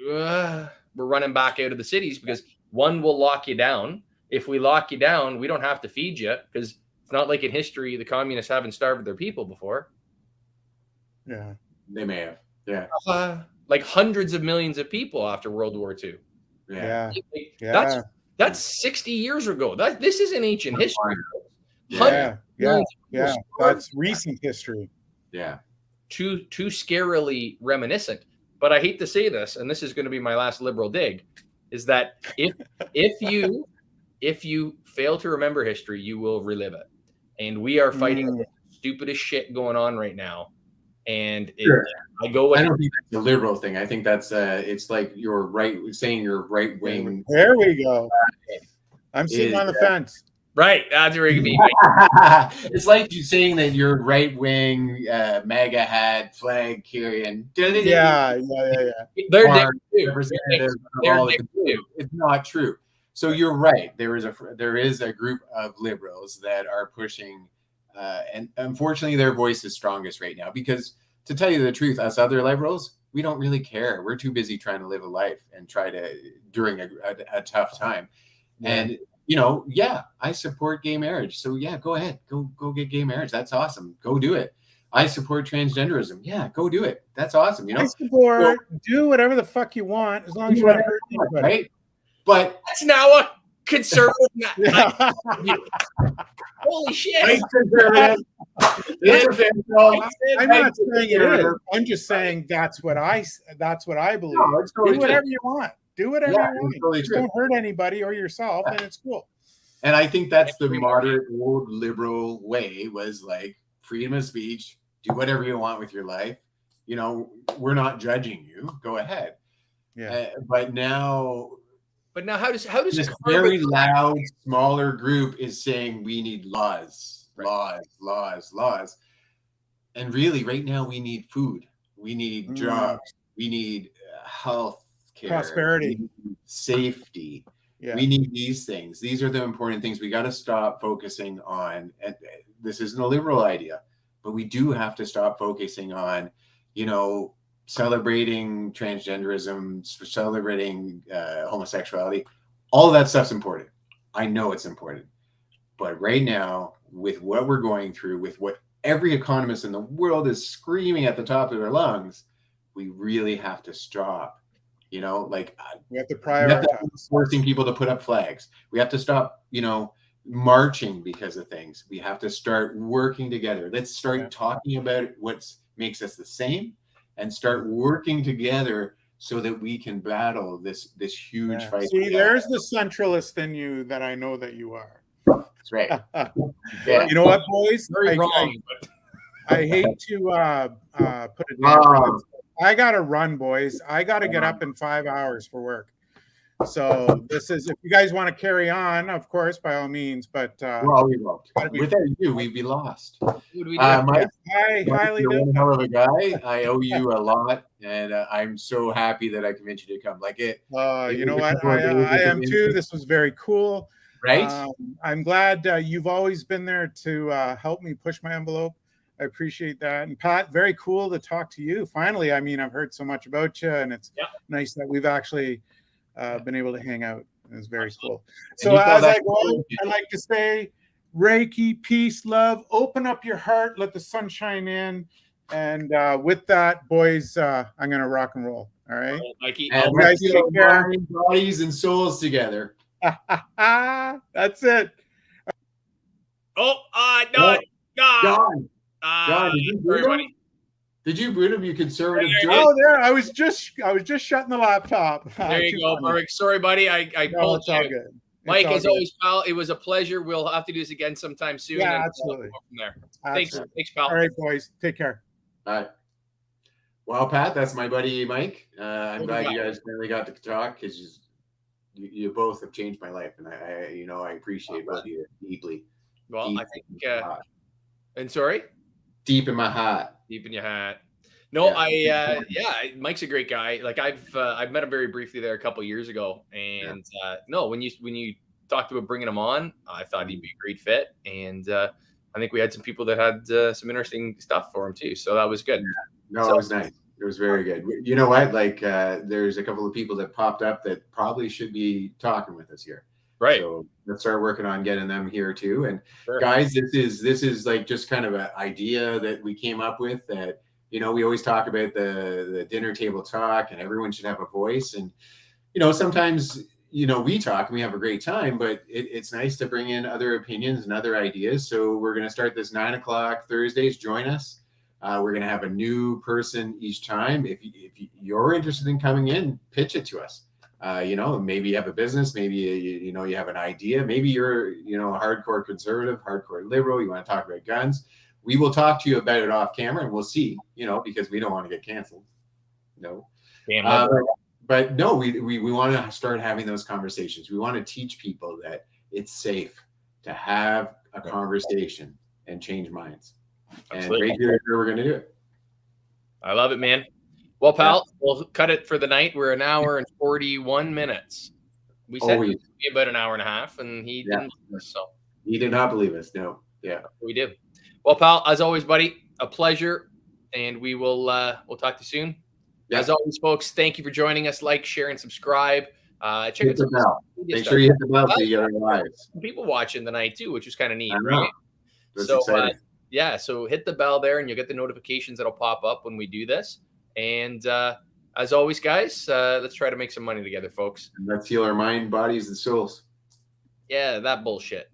we're running back out of the cities because one will lock you down. If we lock you down, we don't have to feed you because it's not like in history the communists haven't starved their people before. Yeah. They may have. Yeah. Like hundreds of millions of people after World War II. Yeah. That's 60 years ago. This isn't ancient history. Yeah. That's recent history. Yeah. Too scarily reminiscent. But I hate to say this, and this is going to be my last liberal dig, is that if you fail to remember history, you will relive it. And we are fighting the stupidest shit going on right now. And I don't think that's the liberal thing. I think that's it's like you're saying you're right wing. There we go. I'm sitting on the fence. Right. That's where you be. It's like you saying that you're right wing, MAGA hat, flag carrying. They're It's not true. So you're right. There is a group of liberals that are pushing, and unfortunately, their voice is strongest right now. Because to tell you the truth, us other liberals, we don't really care. We're too busy trying to live a life and try to during a tough time, and. I support gay marriage. So go ahead, go get gay marriage. That's awesome. Go do it. I support transgenderism. Yeah, go do it. That's awesome. I support do whatever the fuck you want as long as you don't hurt anybody. Right? But that's now a conservative. Holy shit! I'm not saying it is. I'm just saying that's what I believe. No, totally do whatever you want. Do whatever you want. Totally Just don't hurt anybody or yourself, and it's cool. And I think that's the moderate old liberal way, was like freedom of speech, do whatever you want with your life. We're not judging you. Go ahead. Yeah. But now how does this very loud, smaller group is saying we need laws. And really, right now, we need food. We need jobs. We need health. Prosperity, safety. We need these things. These are the important things we got to stop focusing on. And this isn't a liberal idea, but we do have to stop focusing on, celebrating transgenderism, celebrating homosexuality. All of that stuff's important. I know it's important. But right now, with what we're going through, with what every economist in the world is screaming at the top of their lungs, we really have to stop. We have to prioritize. Forcing people to put up flags. We have to stop, marching because of things. We have to start working together. Let's start talking about what makes us the same, and start working together so that we can battle this huge fight. See, there's the centralist in you that I know that you are. That's right. You know what, boys? I hate to put it down. I gotta run, boys. I gotta get up in 5 hours for work. So this is, if you guys want to carry on, of course, by all means. But we won't. Without you, we'd be lost. Mike, I highly you're one hell of a guy. I owe you a lot, and I'm so happy that I convinced you to come. You know what? I am too. This was very cool. Right. I'm glad you've always been there to help me push my envelope. I appreciate that. And Pat, very cool to talk to you. Finally, I've heard so much about you, and it's nice that we've actually been able to hang out. It's very cool. So as I go, I like to say, Reiki, peace, love, open up your heart, let the sun shine in. And with that, boys, I'm going to rock and roll. All right. Mikey, and you guys take care. Bodies and souls together. That's it. No. John, did you boot him? You conservative jerk. Oh, there. I was just shutting the laptop. There you go, Mark. Sorry, buddy. I pulled you. All good. Mike, as always, pal, it was a pleasure. We'll have to do this again sometime soon. Yeah, absolutely. We'll go from there. Absolutely. Thanks, pal. All right, boys. Take care. All right. Well, Pat, that's my buddy Mike. I'm glad you guys finally got to talk, because you both have changed my life, and I appreciate both of you deeply. Well, I think. And sorry. Deep in my heart. Deep in your hat. No, Mike's a great guy. I've met him very briefly there a couple years ago, and when you talked about bringing him on, I thought he'd be a great fit. And I think we had some people that had some interesting stuff for him too. So that was good. No, So- it was nice. It was very good. You know what? Like, there's a couple of people that popped up that probably should be talking with us here. Right. So let's start working on getting them here too. And Sure. guys, this is like just kind of an idea that we came up with that, you know, we always talk about the dinner table talk and everyone should have a voice. And, you know, sometimes, you know, we talk and we have a great time, but it's nice to bring in other opinions and other ideas. So we're going to start this 9 o'clock Thursdays. Join us. We're going to have a new person each time. If you're interested in coming in, pitch it to us. You know, maybe you have a business, maybe you know, you have an idea, maybe you're, you know, a hardcore conservative, hardcore liberal, you want to talk about guns. We will talk to you about it off camera and we'll see, you know, because we don't want to get canceled. No. But no, we want to start having those conversations. We want to teach people that it's safe to have a conversation and change minds. Absolutely. And right here, we're going to do it. I love it, man. Well, pal, we'll cut it for the night. We're an hour and 41 minutes. We said it would be about an hour and a half, and he didn't. So he did not believe us. No. Yeah. We do. Well, pal, as always, buddy, a pleasure, and we will we'll talk to you soon. Yeah. As always, folks, thank you for joining us. Like, share, and subscribe. Check out the bell. Make sure you hit the bell so you get our lives. People watching tonight too, which is kind of neat, right? That's exciting. Yeah, so hit the bell there, and you'll get the notifications that'll pop up when we do this. And as always, guys, let's try to make some money together, folks. And let's heal our mind, bodies, and souls. Yeah, that bullshit.